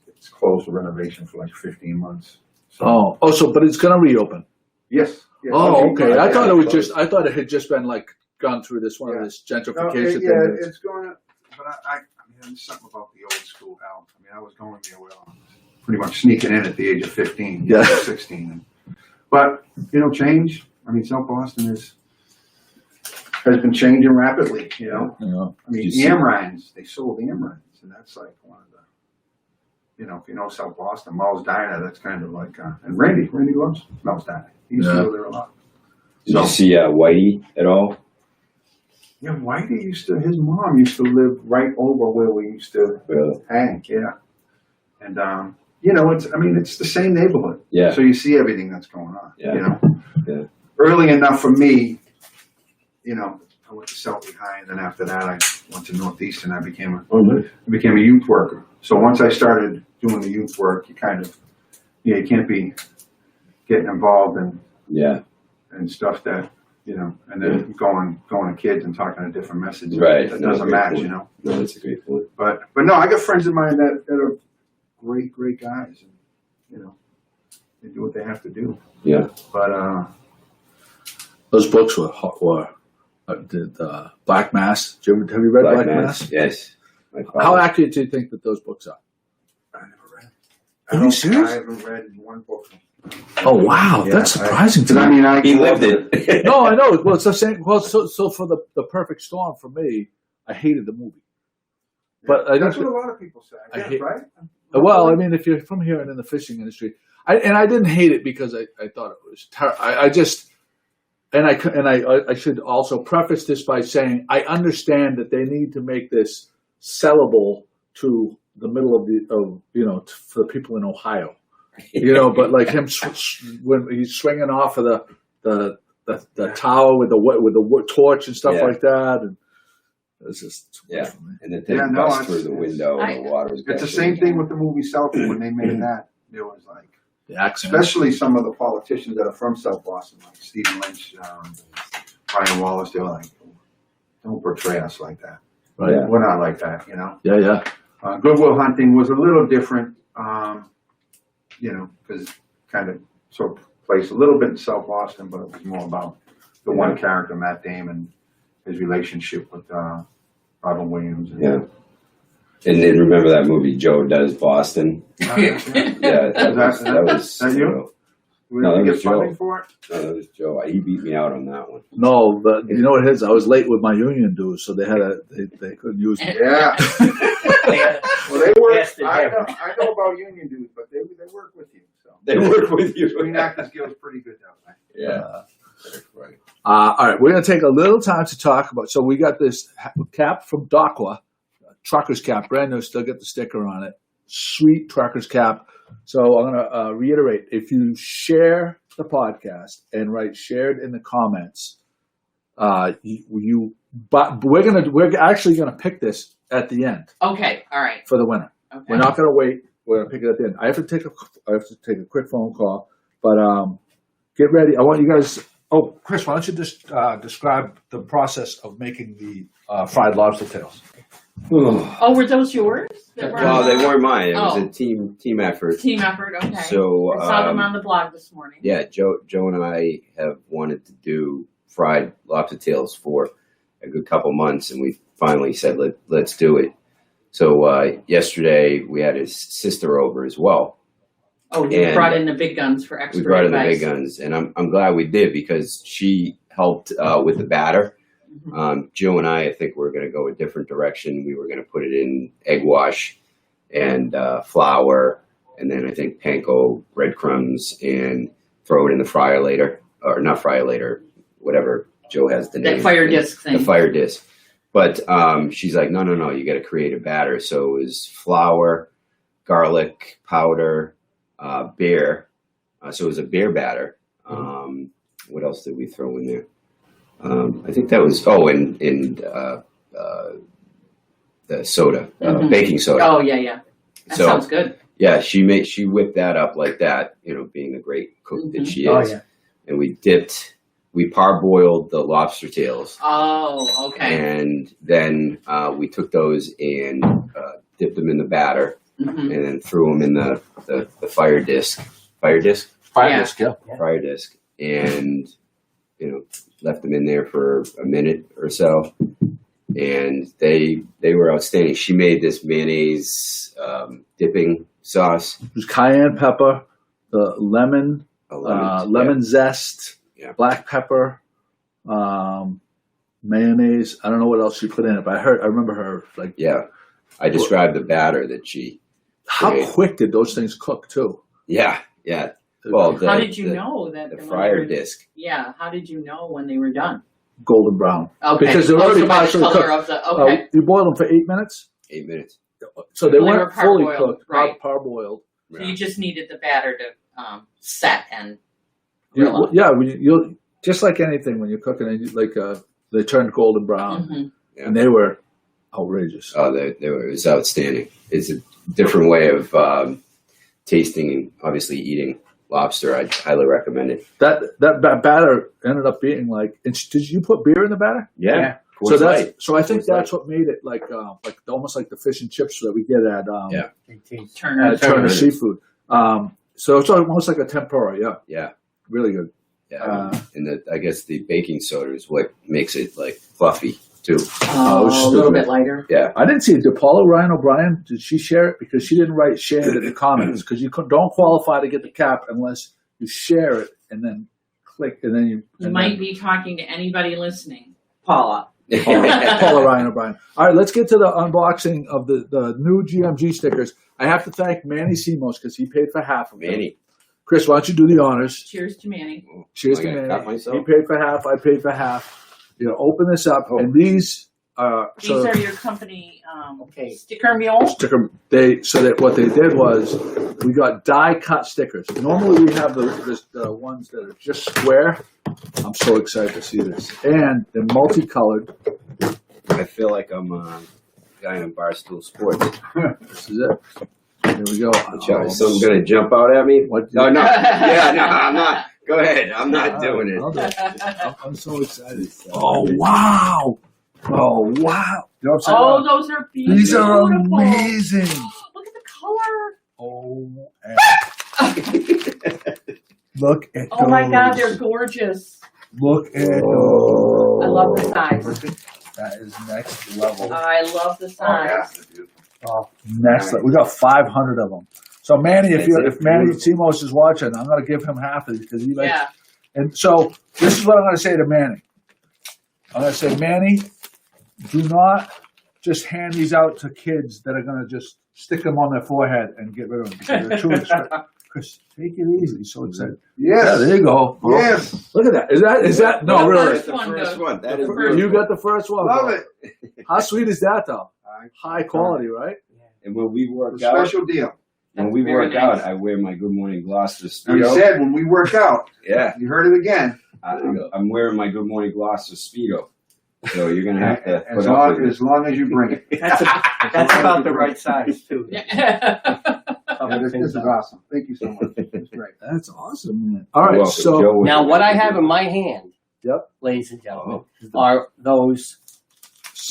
Speaker 5: it's closed for renovation for like 15 months. So,
Speaker 1: But it's gonna reopen.
Speaker 5: yes.
Speaker 1: Oh, okay. I thought it was
Speaker 5: closed.
Speaker 1: I thought it had just been like gone through this one of
Speaker 5: Yeah.
Speaker 1: this
Speaker 5: No,
Speaker 1: gentrification
Speaker 5: yeah,
Speaker 1: thing.
Speaker 5: it's going to, but I mean, there's something about the old school L. I mean, I was going there where I was pretty much sneaking in at the age of 15,
Speaker 1: Yeah.
Speaker 5: 16. But, you know, change. I mean, South Boston has been changing rapidly, you know.
Speaker 1: You know.
Speaker 5: I mean,
Speaker 4: You see-
Speaker 5: Amrines, they sold Amrines, and that's like one of the, you know, if you know South Boston, Mel's Diner, that's kind of like, and Randy loves Mel's Diner. He used to
Speaker 1: Yeah.
Speaker 5: go there a lot.
Speaker 4: Did you see Whitey at all?
Speaker 5: Yeah, Whitey his mom used to live right over where we used to
Speaker 4: Really?
Speaker 5: hang, yeah. And, you know, it's the same neighborhood.
Speaker 4: Yeah.
Speaker 5: So you see everything that's going on,
Speaker 4: Yeah.
Speaker 5: you know.
Speaker 4: Yeah.
Speaker 5: Early enough for me, you know, I went to South High, and then after that I went to Northeastern. I became a youth worker. So once I started doing the youth work, you kind of, you can't be getting involved in
Speaker 4: Yeah.
Speaker 5: and stuff that, you know, and then going to kids and talking a different message.
Speaker 4: Right.
Speaker 5: That
Speaker 4: No,
Speaker 5: doesn't
Speaker 4: great
Speaker 5: match,
Speaker 4: point.
Speaker 5: you know.
Speaker 4: No, that's a great point.
Speaker 5: But no, I got friends of mine that are great guys, and you know, they do what they have to do.
Speaker 4: Yeah.
Speaker 5: But
Speaker 1: Those books were Black Mass. Have you read Black Mass?
Speaker 4: Yes. My father.
Speaker 1: How accurate do you think that those books are?
Speaker 5: I never read.
Speaker 1: Are you serious?
Speaker 5: I haven't read one book.
Speaker 1: Oh wow,
Speaker 5: Yeah,
Speaker 1: that's surprising to
Speaker 5: I
Speaker 1: me.
Speaker 5: mean, I
Speaker 4: He lived it.
Speaker 1: No, I know. Well, it's the same. Well, so for the perfect storm for me, I hated the movie. But I
Speaker 5: that's
Speaker 1: don't.
Speaker 5: what a lot of people say.
Speaker 1: I
Speaker 5: I guess,
Speaker 1: hate-
Speaker 5: right?
Speaker 1: Well, I mean, if you're from here and in the fishing industry, I didn't hate it because I thought it was terrible. I just and I should also preface this by saying I understand that they need to make this sellable to the middle of for the people in Ohio, you know. But like him when he's swinging off of the tower with the wood torch and stuff
Speaker 4: Yeah.
Speaker 1: like that, and it's just too much
Speaker 4: Yeah.
Speaker 1: for me.
Speaker 4: And the thing
Speaker 5: Yeah, no,
Speaker 4: busts
Speaker 5: it's-
Speaker 4: through the window and the water's
Speaker 5: It's the
Speaker 4: gushing.
Speaker 5: same thing with the movie Southie when they made that. There was like,
Speaker 1: The accent.
Speaker 5: especially some of the politicians that are from South Boston, like Stephen Lynch, Brian Wallace. They were like, "Don't portray us like that.
Speaker 1: Right.
Speaker 4: Yeah.
Speaker 5: We're not like that," you know.
Speaker 1: Yeah.
Speaker 5: Goodwill Hunting was a little different, you know, because kind of sort of placed a little bit in South Boston, but it was more about the one character, Matt Damon, his relationship with Robin Williams. And,
Speaker 4: Yeah. And then remember that movie, Joe Does Boston? Yeah, that was
Speaker 5: that you? We
Speaker 4: No,
Speaker 5: didn't
Speaker 4: that
Speaker 5: get
Speaker 4: was Joe.
Speaker 5: funding for it.
Speaker 4: No, that was Joe. He beat me out on that one.
Speaker 1: No, but you know what it is? I was late with my union dues, so they couldn't use me.
Speaker 5: Yeah. Well, they work.
Speaker 2: Yes, they
Speaker 5: I
Speaker 2: have.
Speaker 5: know about union dues, but they work with you. So
Speaker 4: They work with you.
Speaker 5: Screen Actors Guild's pretty good that way.
Speaker 4: Right.
Speaker 1: All right, we're going to take a little time to talk about. So we got this cap from Docwa, trucker's cap, brand new, still get the sticker on it. Sweet trucker's cap. So I'm going to reiterate: if you share the podcast and write "shared" in the comments, but we're actually going to pick this at the end
Speaker 3: Okay, all right.
Speaker 1: for the winner.
Speaker 3: Okay.
Speaker 1: We're not going to wait. We're going to pick it at the end. I have to take a quick phone call, but get ready. I want you guys. Oh, Chris, why don't you just describe the process of making the fried lobster tails?
Speaker 3: Oh, were those yours?
Speaker 4: Well, they weren't mine. It was
Speaker 3: Oh.
Speaker 4: a team effort.
Speaker 3: Team effort, okay.
Speaker 4: So
Speaker 3: I saw them on the blog this morning.
Speaker 4: yeah, Joe and I have wanted to do fried lobster tails for a good couple months, and we finally said let's do it. So yesterday we had his sister over as well.
Speaker 3: Oh, you
Speaker 4: And
Speaker 3: brought in the big guns for extra
Speaker 4: We brought in the
Speaker 3: advice.
Speaker 4: big guns, and I'm glad we did because she helped with the batter.
Speaker 3: Mhm.
Speaker 4: Joe and I think we're going to go a different direction. We were going to put it in egg wash and flour, and then I think panko, breadcrumbs, and throw it in the fryer later, or not fryer later, whatever Joe has the name.
Speaker 3: That fire disc thing.
Speaker 4: The fire disc. But she's like, no, you got to create a batter. So it was flour, garlic powder, beer. So it was a beer batter. What else did we throw in there? I think that was the soda,
Speaker 3: Mhm.
Speaker 4: baking soda.
Speaker 3: Oh, yeah. That
Speaker 4: So-
Speaker 3: sounds good.
Speaker 4: Yeah, she whipped that up like that, being a great cook that she
Speaker 2: Oh
Speaker 4: is.
Speaker 2: yeah.
Speaker 4: And we parboiled the lobster tails,
Speaker 3: Oh, okay.
Speaker 4: and then we took those and dipped them in the batter,
Speaker 3: Mhm.
Speaker 4: and then threw them in the fire disc. Fire disc?
Speaker 1: Fried
Speaker 3: Yeah.
Speaker 1: disc, yeah.
Speaker 4: Fire disc. And, left them in there for a minute or so. And they were outstanding. She made this mayonnaise dipping sauce.
Speaker 1: It was cayenne pepper, the lemon, lemon zest,
Speaker 4: Yeah.
Speaker 1: black pepper, mayonnaise. I don't know what else she put in it, but I remember her like.
Speaker 4: Yeah. I described the batter that she.
Speaker 1: How
Speaker 4: Okay.
Speaker 1: quick did those things cook too?
Speaker 4: Yeah. Well,
Speaker 3: How did you know that?
Speaker 4: The
Speaker 3: when
Speaker 4: fryer
Speaker 3: they were-
Speaker 4: disc.
Speaker 3: Yeah, how did you know when they were done?
Speaker 1: Golden brown.
Speaker 3: Okay.
Speaker 1: Because they're
Speaker 3: Oh,
Speaker 1: already
Speaker 3: so by the
Speaker 1: partially
Speaker 3: color
Speaker 1: cooked.
Speaker 3: of the, okay.
Speaker 1: You boil them for 8 minutes,
Speaker 4: 8 minutes.
Speaker 1: so they
Speaker 3: Well, they
Speaker 1: weren't
Speaker 3: were
Speaker 1: fully
Speaker 3: parboiled,
Speaker 1: cooked,
Speaker 3: right.
Speaker 1: parboiled.
Speaker 3: So you just needed the batter to set and grill up.
Speaker 1: Yeah, you'll just like anything when you're cooking, they turned golden brown,
Speaker 3: Mhm.
Speaker 1: and they were outrageous.
Speaker 4: Oh, it was outstanding. It's a different way of tasting and obviously eating lobster. I'd highly recommend it.
Speaker 1: That batter ended up being like. And did you put beer in the batter?
Speaker 4: Yeah.
Speaker 1: So
Speaker 4: Coors Light.
Speaker 1: I think
Speaker 4: Coors
Speaker 1: that's what made it like almost like the fish and chips that we get at
Speaker 4: Yeah.
Speaker 2: It tastes-
Speaker 3: Turner.
Speaker 1: at Turner
Speaker 4: Turner.
Speaker 1: Seafood. So it's almost like a tempura. Yeah,
Speaker 4: Yeah.
Speaker 1: really good.
Speaker 4: Yeah. And I guess the baking soda is what makes it like fluffy too.
Speaker 3: Oh, a little
Speaker 1: stupid.
Speaker 3: bit lighter.
Speaker 4: Yeah.
Speaker 1: I didn't see it. Did Paula Ryan O'Brien, did she share it? Because she didn't write share it in the comments because don't qualify to get the cap unless you share it and then click and then
Speaker 3: You
Speaker 1: and
Speaker 3: might be talking to anybody listening. Paula.
Speaker 1: Paula Ryan O'Brien. All right, let's get to the unboxing of the new GMG stickers. I have to thank Manny Simos because he paid for half of it.
Speaker 4: Manny.
Speaker 1: Chris, why don't you do the honors?
Speaker 3: Cheers to Manny.
Speaker 1: Cheers
Speaker 4: I
Speaker 1: to
Speaker 4: gotta
Speaker 1: Manny.
Speaker 4: cut myself?
Speaker 1: He paid for half. I paid for half. Open this up, and these
Speaker 3: These are your company
Speaker 2: Okay.
Speaker 3: sticker mule.
Speaker 1: sticker. What they did was we got die cut stickers. Normally we have the ones that are just square. I'm so excited to see this, and they're multicolored.
Speaker 4: I feel like I'm a guy in Barstool Sports.
Speaker 1: This is it. Here we go.
Speaker 4: Is something going to jump out at me?
Speaker 1: What?
Speaker 4: No. Yeah, no, I'm not. Go ahead. I'm not doing it.
Speaker 1: I'll do it. I'm so excited. Oh wow! Oh wow! You know what I'm
Speaker 3: Oh,
Speaker 1: saying?
Speaker 3: those are beautiful.
Speaker 1: These are amazing.
Speaker 3: Look at the color.
Speaker 1: Oh, look at
Speaker 3: Oh my God,
Speaker 1: those.
Speaker 3: they're gorgeous.
Speaker 1: Look at those.
Speaker 3: I love the size.
Speaker 1: That is next level.
Speaker 3: I love the size.
Speaker 1: Oh, next level. We got 500 of them. So Manny, if Manny Simos is watching, I'm going to give him half of these because he likes.
Speaker 3: Yeah.
Speaker 1: And so this is what I'm going to say to Manny. I'm going to say, Manny, do not just hand these out to kids that are going to just stick them on their forehead and get rid of them because Chris, take it easy. He's so excited.
Speaker 5: Yes.
Speaker 1: Yeah, there you go. Well,
Speaker 5: Yes.
Speaker 1: look at that. Is that? No,
Speaker 3: The
Speaker 1: really.
Speaker 3: first
Speaker 4: the
Speaker 3: one
Speaker 4: first
Speaker 3: goes-
Speaker 4: one. That
Speaker 3: the
Speaker 4: is
Speaker 3: first
Speaker 1: You got the first one.
Speaker 5: Love
Speaker 1: bro.
Speaker 5: it.
Speaker 1: How sweet is that, though? High quality, right?
Speaker 4: And when we work
Speaker 5: A
Speaker 4: out,
Speaker 5: special deal.
Speaker 4: when we
Speaker 3: Very
Speaker 4: work
Speaker 3: nice.
Speaker 4: out, I wear my Good Morning Gloucester
Speaker 5: And he
Speaker 4: Speedo.
Speaker 5: said when we work out,
Speaker 4: Yeah,
Speaker 5: you heard it again.
Speaker 4: I'm wearing my Good Morning Gloucester Speedo. So you're gonna have to
Speaker 5: As
Speaker 4: put up with it.
Speaker 5: as long as you bring it.
Speaker 2: That's about the right size too.
Speaker 3: Yeah.
Speaker 5: This is awesome. Thank you so much. It's great.
Speaker 1: That's awesome, man. All right,
Speaker 4: You're welcome.
Speaker 1: so
Speaker 4: Joe was-
Speaker 2: Now, what I have in my hand,
Speaker 1: Yep.
Speaker 2: ladies and gentlemen,
Speaker 4: Oh.
Speaker 2: are those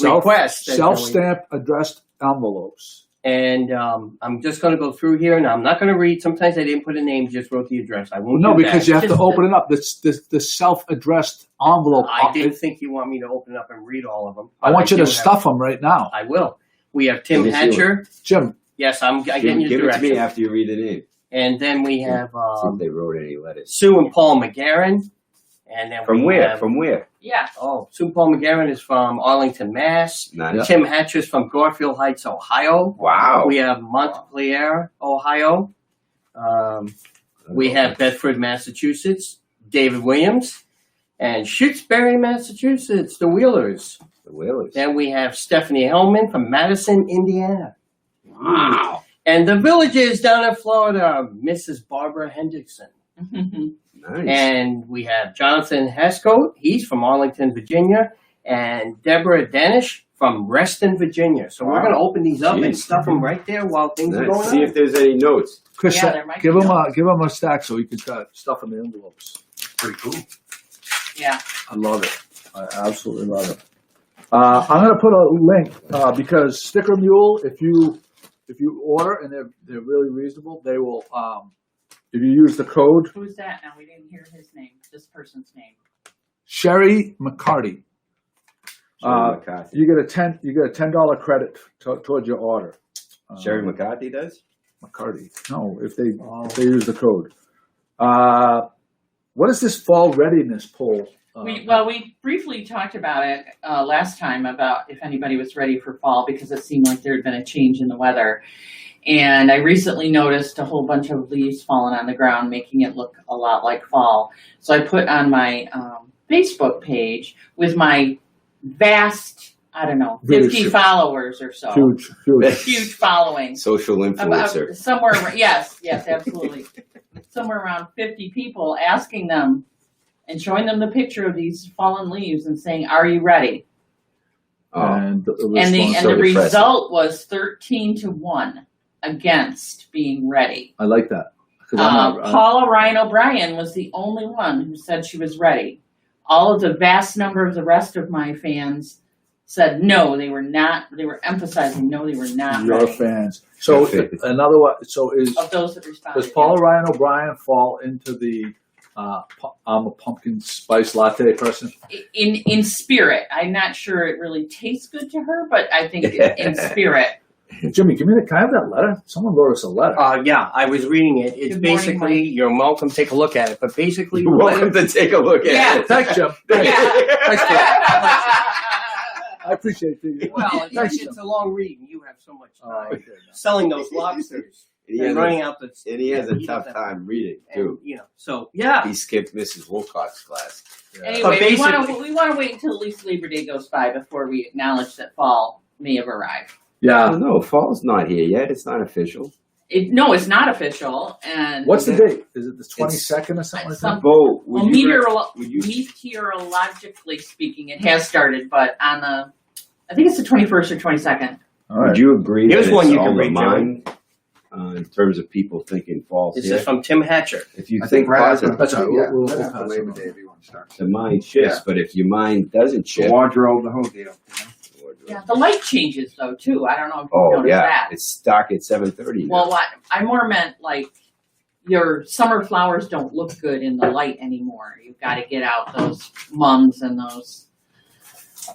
Speaker 2: requests. that
Speaker 1: self-stamped addressed envelopes.
Speaker 2: And I'm just going to go through here, and I'm not going to read. Sometimes I didn't put a name, just wrote the address. I won't.
Speaker 1: No,
Speaker 2: do
Speaker 1: because
Speaker 2: that.
Speaker 1: you have to
Speaker 3: Just
Speaker 1: open it up. The self-addressed envelope.
Speaker 2: I didn't think you want me to open up and read all of them.
Speaker 1: I want you to
Speaker 2: do have-
Speaker 1: stuff them right now,
Speaker 2: I will. We have Tim
Speaker 4: Let me see
Speaker 2: Hatcher.
Speaker 1: Jim.
Speaker 2: Yes, I'm getting your
Speaker 4: Give it to me
Speaker 2: direction.
Speaker 4: after you read the name.
Speaker 2: And then we have
Speaker 4: See if they wrote any letters.
Speaker 2: Sue and Paul McGarren. And then
Speaker 4: From
Speaker 2: we
Speaker 4: where?
Speaker 2: have,
Speaker 4: From where?
Speaker 3: Yeah.
Speaker 2: Oh, Sue and Paul McGarren is from Arlington, Mass.
Speaker 4: Nice.
Speaker 2: Tim Hatcher is from Garfield Heights, Ohio.
Speaker 4: Wow.
Speaker 2: We have Montpelier, Ohio. We have Bedford, Massachusetts. David Williams. And Shutesbury, Massachusetts, the Wheelers.
Speaker 4: The Whalers.
Speaker 2: Then we have Stephanie Hellman from Madison, Indiana.
Speaker 4: Wow.
Speaker 2: And the Villages down in Florida, Mrs. Barbara Hendrickson.
Speaker 4: Nice.
Speaker 2: And we have Jonathan Hescoat, he's from Arlington, Virginia. And Deborah Danish from Reston, Virginia. So we're going to open these up and
Speaker 4: Jeez.
Speaker 2: stuff them right there while things are
Speaker 4: Nice.
Speaker 2: going
Speaker 4: See
Speaker 2: on.
Speaker 4: if there's any notes.
Speaker 1: Chris,
Speaker 3: Yeah, there might
Speaker 1: give
Speaker 3: be
Speaker 1: him a stack so he can start stuffing the envelopes.
Speaker 5: Pretty cool.
Speaker 3: Yeah.
Speaker 1: I love it. I absolutely love it. I'm going to put a link because Sticker Mule, if you order and they're really reasonable, they will. If you use the code
Speaker 3: Who's that now? We didn't hear his name. This person's name.
Speaker 1: Sherry McCarthy,
Speaker 4: Sherry McCarthy.
Speaker 1: you get a $10 credit towards your order.
Speaker 4: Sherry McCarthy does?
Speaker 1: McCarty. No, if they use the code. What is this fall readiness poll?
Speaker 3: We briefly talked about it last time about if anybody was ready for fall because it seemed like there had been a change in the weather. And I recently noticed a whole bunch of leaves falling on the ground, making it look a lot like fall. So I put on my Facebook page with my vast, 50
Speaker 1: Leadership.
Speaker 3: followers or so.
Speaker 1: Huge.
Speaker 3: Huge following.
Speaker 4: Social influencer.
Speaker 3: Somewhere, yes, absolutely. Somewhere around 50 people asking them and showing them the picture of these fallen leaves and saying, "Are you ready?"
Speaker 4: Oh,
Speaker 3: And the
Speaker 4: so depressing.
Speaker 3: result was 13-1 against being ready.
Speaker 1: I like that. 'Cause I'm not-
Speaker 3: Paula Ryan O'Brien was the only one who said she was ready. All of the vast number of the rest of my fans said no, they were not. They were emphasizing no, they were not
Speaker 1: Your
Speaker 3: ready.
Speaker 1: fans. So another one. So
Speaker 3: Of those that responded,
Speaker 1: does Paula Ryan O'Brien fall into the I'm a pumpkin spice latte person?
Speaker 3: in spirit. I'm not sure it really tastes good to her, but I think in spirit.
Speaker 1: Jimmy, can I have that letter? Someone wrote us a letter.
Speaker 2: Yeah, I was reading it. It's
Speaker 3: Good morning,
Speaker 2: basically,
Speaker 3: Mike.
Speaker 2: you're welcome to take a look at it. But basically,
Speaker 4: You're welcome to take a look
Speaker 3: Yeah.
Speaker 4: at it.
Speaker 1: Thanks, Jim. I appreciate it.
Speaker 2: well,
Speaker 1: Thanks,
Speaker 2: it's
Speaker 1: Jim.
Speaker 2: a long read, and you have so much
Speaker 1: Oh,
Speaker 2: time
Speaker 1: okay.
Speaker 2: selling those lobsters
Speaker 4: He
Speaker 2: and
Speaker 4: has
Speaker 2: running
Speaker 4: a,
Speaker 2: out the.
Speaker 4: and he has a
Speaker 2: you
Speaker 4: tough
Speaker 2: know,
Speaker 4: time reading,
Speaker 2: and,
Speaker 4: too.
Speaker 2: so yeah.
Speaker 4: He skipped Mrs. Wilcox's class.
Speaker 3: Anyway,
Speaker 2: But
Speaker 3: we want
Speaker 2: basically-
Speaker 3: to wait until at least Labor Day goes by before we acknowledge that fall may have arrived.
Speaker 4: I
Speaker 1: Yeah.
Speaker 4: don't know. Fall's not here yet. It's not official.
Speaker 3: No, it's not official. And
Speaker 1: What's the date? Is it the 22nd or something like that?
Speaker 3: Some-
Speaker 4: Bo,
Speaker 3: well,
Speaker 4: would you
Speaker 3: meteorologically speaking, it has started, but on the, I think it's the 21st or 22nd.
Speaker 1: All right.
Speaker 4: Would you agree
Speaker 2: Here's
Speaker 4: that
Speaker 2: one
Speaker 4: it's
Speaker 2: you
Speaker 4: all
Speaker 2: can
Speaker 4: the
Speaker 2: read,
Speaker 4: mind in terms of people thinking fall's
Speaker 2: This
Speaker 4: here?
Speaker 2: is from Tim Hatcher.
Speaker 4: If you
Speaker 5: I
Speaker 4: think
Speaker 5: right after,
Speaker 4: positive,
Speaker 1: That's all right.
Speaker 5: yeah,
Speaker 1: We'll
Speaker 5: right
Speaker 1: pass
Speaker 5: after
Speaker 1: it
Speaker 5: Labor
Speaker 1: on.
Speaker 5: Day, everyone starts.
Speaker 4: the mind shifts.
Speaker 5: Yeah.
Speaker 4: But if your mind doesn't
Speaker 5: The
Speaker 4: shift,
Speaker 5: wardrobe, the whole deal.
Speaker 3: Yeah, the light changes though too. I don't know if you
Speaker 4: oh
Speaker 3: noticed
Speaker 4: yeah,
Speaker 3: that.
Speaker 4: it's dark at 7:30.
Speaker 3: Well, what I more meant like your summer flowers don't look good in the light anymore. You've got to get out those mums and those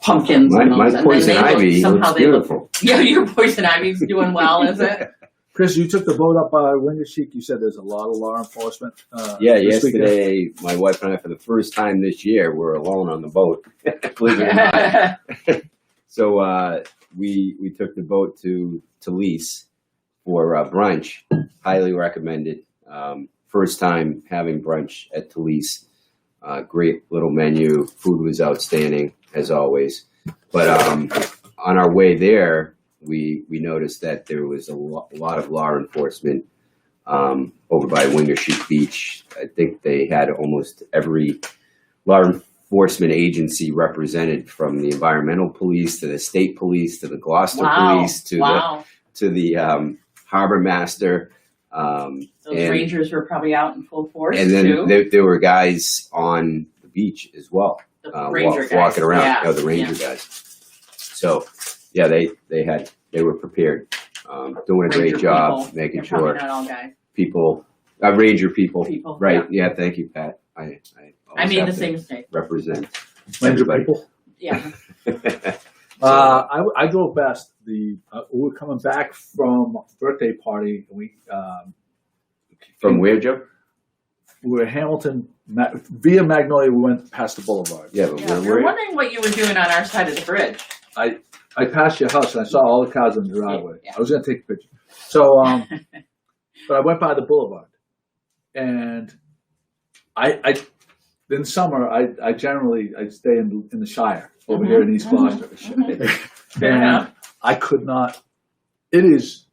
Speaker 3: pumpkins.
Speaker 4: my
Speaker 3: and those, and
Speaker 4: poison
Speaker 3: then they
Speaker 4: ivy
Speaker 3: look, somehow
Speaker 4: looks
Speaker 3: they look.
Speaker 4: beautiful.
Speaker 3: Yeah, your poison ivy's doing well, is it?
Speaker 1: Chris, you took the boat up by Windy-Chic. You said there's a lot of law enforcement.
Speaker 4: Yeah,
Speaker 1: this weekend.
Speaker 4: yesterday my wife and I, for the first time this year, were alone on the boat. Believe it or not. So we took the boat to Talise for brunch. Highly recommended. First time having brunch at Talise. Great little menu. Food was outstanding as always. But on our way there, we noticed that there was a lot of law enforcement over by Wingershoot Beach. I think they had almost every law enforcement agency represented, from the environmental police to the state police to the Gloucester police to the harbor master.
Speaker 3: Those rangers were probably out in full force
Speaker 4: and then
Speaker 3: too.
Speaker 4: there were guys on the beach as well,
Speaker 3: The ranger guys.
Speaker 4: walking around.
Speaker 3: Yeah.
Speaker 4: The ranger guys. So yeah, they were prepared, doing a great
Speaker 3: Ranger
Speaker 4: job,
Speaker 3: people.
Speaker 4: making
Speaker 3: They're probably
Speaker 4: sure
Speaker 3: not all guys.
Speaker 4: people, ranger people, right?
Speaker 3: Yeah.
Speaker 4: Yeah, thank you, Pat. I
Speaker 3: I
Speaker 4: always
Speaker 3: made
Speaker 4: have
Speaker 3: the
Speaker 4: to
Speaker 3: same mistake.
Speaker 4: represent
Speaker 1: Ranger
Speaker 4: everybody.
Speaker 1: people.
Speaker 3: Yeah.
Speaker 1: I drove past we were coming back from a birthday party. And we
Speaker 4: From where, Joe?
Speaker 1: we were Hamilton via Magnolia. We went past the boulevard.
Speaker 4: Yeah, but
Speaker 3: Yeah,
Speaker 4: where
Speaker 3: we
Speaker 4: were
Speaker 3: were
Speaker 4: you?
Speaker 3: wondering what you were doing on our side of the bridge.
Speaker 1: I passed your house and I saw all the cars in the driveway.
Speaker 3: Yeah.
Speaker 1: I was going to take a picture. So, but I went by the boulevard, and I in summer I generally stay in the Shire over here in East Gloucester.
Speaker 3: Fair
Speaker 1: And
Speaker 3: enough.
Speaker 1: I could not. It is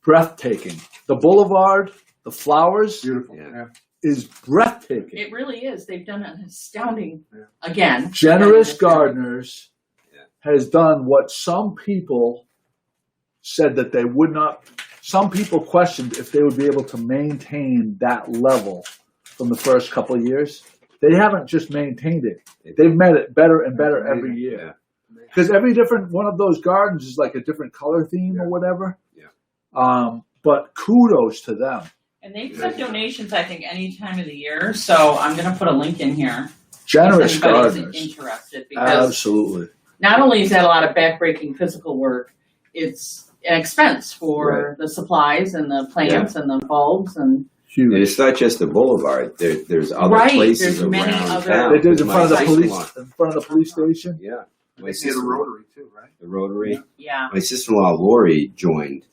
Speaker 1: breathtaking. The boulevard, the flowers
Speaker 5: Beautiful.
Speaker 4: Yeah.
Speaker 5: Yeah.
Speaker 1: is breathtaking.
Speaker 3: It really is. They've done an astounding, again.
Speaker 1: Generous
Speaker 3: again,
Speaker 1: Gardeners has done what some people said that they would not. Some people questioned if they would be able to maintain that level from the first couple of years. They haven't just maintained it. They've made it better and better every year. Because every different one of those gardens is like a different color theme or whatever.
Speaker 4: Yeah.
Speaker 1: But kudos to them.
Speaker 3: And they accept donations, I think, any time of the year. So I'm going to put a link in here.
Speaker 1: Generous
Speaker 3: if anybody's
Speaker 1: Gardeners.
Speaker 3: interested, because
Speaker 1: Absolutely.
Speaker 3: not only is that a lot of backbreaking physical work, it's an expense for the supplies and the plants and the bulbs and
Speaker 1: Huge.
Speaker 4: And it's not just the boulevard. There's other
Speaker 3: Right,
Speaker 4: places
Speaker 3: there's many
Speaker 4: around
Speaker 3: other-
Speaker 4: town.
Speaker 1: They did in front of the
Speaker 3: My
Speaker 1: police, in front of the police station.
Speaker 4: Yeah. My
Speaker 5: They see the
Speaker 4: sister,
Speaker 5: Rotary too, right?
Speaker 4: the Rotary.
Speaker 3: yeah.
Speaker 4: My sister-in-law Lori joined.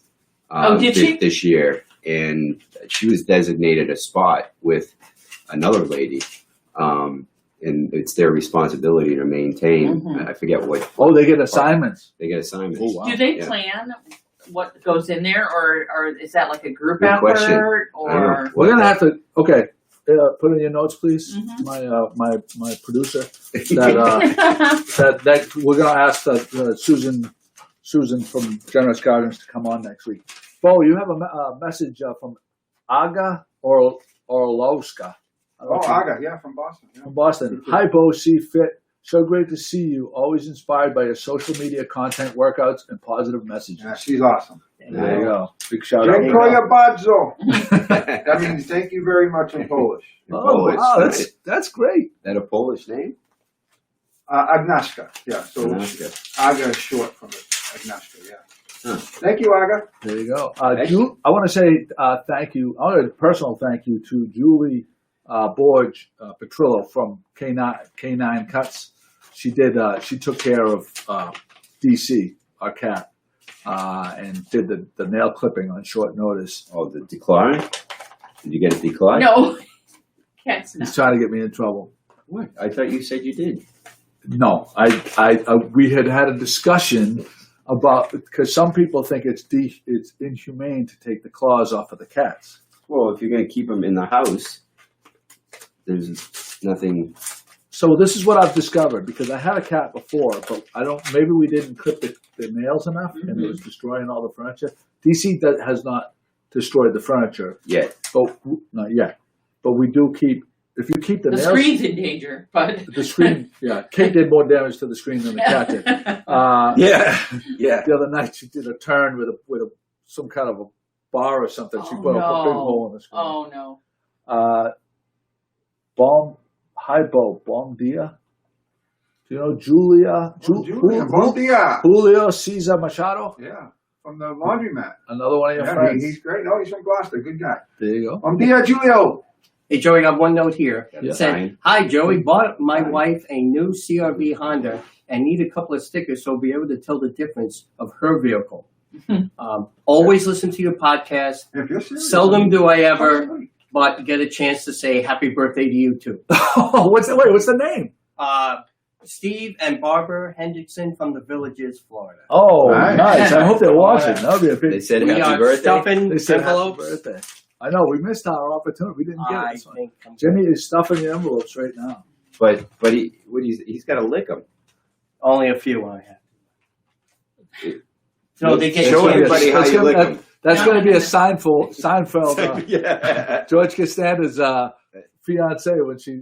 Speaker 3: Did she?
Speaker 4: This year, and she was designated a spot with another lady, and it's their responsibility to maintain.
Speaker 3: Mhm.
Speaker 4: I forget what.
Speaker 1: Oh, they get assignments.
Speaker 4: They get assignments.
Speaker 1: Oh, wow.
Speaker 3: Do they
Speaker 4: Yeah.
Speaker 3: plan what goes in there, or is that like a group
Speaker 4: Good
Speaker 3: effort?
Speaker 4: question. I
Speaker 3: Or
Speaker 4: don't know.
Speaker 1: We're gonna have to. Okay, put in your notes, please.
Speaker 3: Mhm.
Speaker 1: My producer. That we're gonna ask Susan from Generous Gardens to come on next week. Bo, you have a message from Aga Orlowska.
Speaker 5: Oh, Aga, yeah, from Boston. Yeah.
Speaker 1: From Boston. Hi, Bo. See fit. So great to see you. Always inspired by your social media content, workouts, and positive messages.
Speaker 5: Yeah, she's awesome.
Speaker 1: There you go. Big shout out.
Speaker 5: Dziękuję bardzo. That means thank you very much in Polish.
Speaker 1: Oh,
Speaker 4: Polish,
Speaker 1: wow,
Speaker 4: right?
Speaker 1: that's great.
Speaker 4: That a Polish name?
Speaker 5: Agnieszka, yeah. So
Speaker 4: Agnieszka.
Speaker 5: Aga is short from it. Agnieszka, yeah.
Speaker 4: Huh.
Speaker 5: Thank you, Aga.
Speaker 1: There you go.
Speaker 4: Excellent.
Speaker 1: I want to say thank you. I want a personal thank you to Julie Borg Petrillo from K9 Cuts. She did. She took care of DC, our cat, and did the nail clipping on short notice.
Speaker 4: Oh, the decline? Did you get it declined?
Speaker 3: No, cats
Speaker 1: He's
Speaker 3: not.
Speaker 1: trying to get me in trouble.
Speaker 4: What? I thought you said you did.
Speaker 1: No, we had a discussion about, because some people think it's inhumane to take the claws off of the cats.
Speaker 4: Well, if you're going to keep them in the house, there's nothing.
Speaker 1: So this is what I've discovered, because I had a cat before, but maybe we didn't clip the nails enough and it was destroying all the furniture. DC has not destroyed the furniture,
Speaker 4: Yet.
Speaker 1: but not yet. But we do keep, if you keep the
Speaker 3: The
Speaker 1: nails,
Speaker 3: screen's in danger, but
Speaker 1: the screen, yeah, Kate did more damage to the screen than the cat did.
Speaker 4: Yeah.
Speaker 1: The other night she did a turn with some kind of a bar or something. She put a big hole in the screen.
Speaker 3: Oh no.
Speaker 1: Bom dia. Do you know Julia?
Speaker 5: Julia, bom dia.
Speaker 1: Julio Cesar Machado?
Speaker 5: Yeah, from the laundromat.
Speaker 1: Another one of your
Speaker 5: Yeah,
Speaker 1: friends.
Speaker 5: he's great. No, he's from Gloucester. Good guy.
Speaker 1: There you go.
Speaker 5: Bom dia, Julio.
Speaker 2: Hey, Joey, I have one note here.
Speaker 1: Yeah.
Speaker 2: It said, hi, Joey, bought my wife a new CRV Honda and need a couple of stickers so I'll be able to tell the difference of her vehicle. Always listen to your podcast.
Speaker 5: If you're serious.
Speaker 2: Seldom do I ever but get a chance to say happy birthday to you too.
Speaker 1: What's the name?
Speaker 2: Steve and Barbara Hendrickson from the Villages, Florida.
Speaker 1: Oh,
Speaker 5: Nice.
Speaker 1: nice. I hope they're watching. That would be a big.
Speaker 4: They said
Speaker 2: We
Speaker 4: happy
Speaker 2: are
Speaker 4: birthday.
Speaker 2: stuffing
Speaker 1: They said happy
Speaker 2: envelopes.
Speaker 1: birthday. I know we missed our opportunity. We didn't get
Speaker 2: I
Speaker 1: this one.
Speaker 2: think
Speaker 1: Jimmy is stuffing the envelopes right now.
Speaker 4: But he's got to lick them.
Speaker 2: only a few I have. So they get
Speaker 4: Show
Speaker 1: That's
Speaker 4: everybody how
Speaker 1: that's
Speaker 4: you
Speaker 1: gonna-
Speaker 4: lick
Speaker 1: that-
Speaker 4: them.
Speaker 1: That's going to be a Seinfeld.
Speaker 4: Yeah.
Speaker 1: George Costanza's fiance when she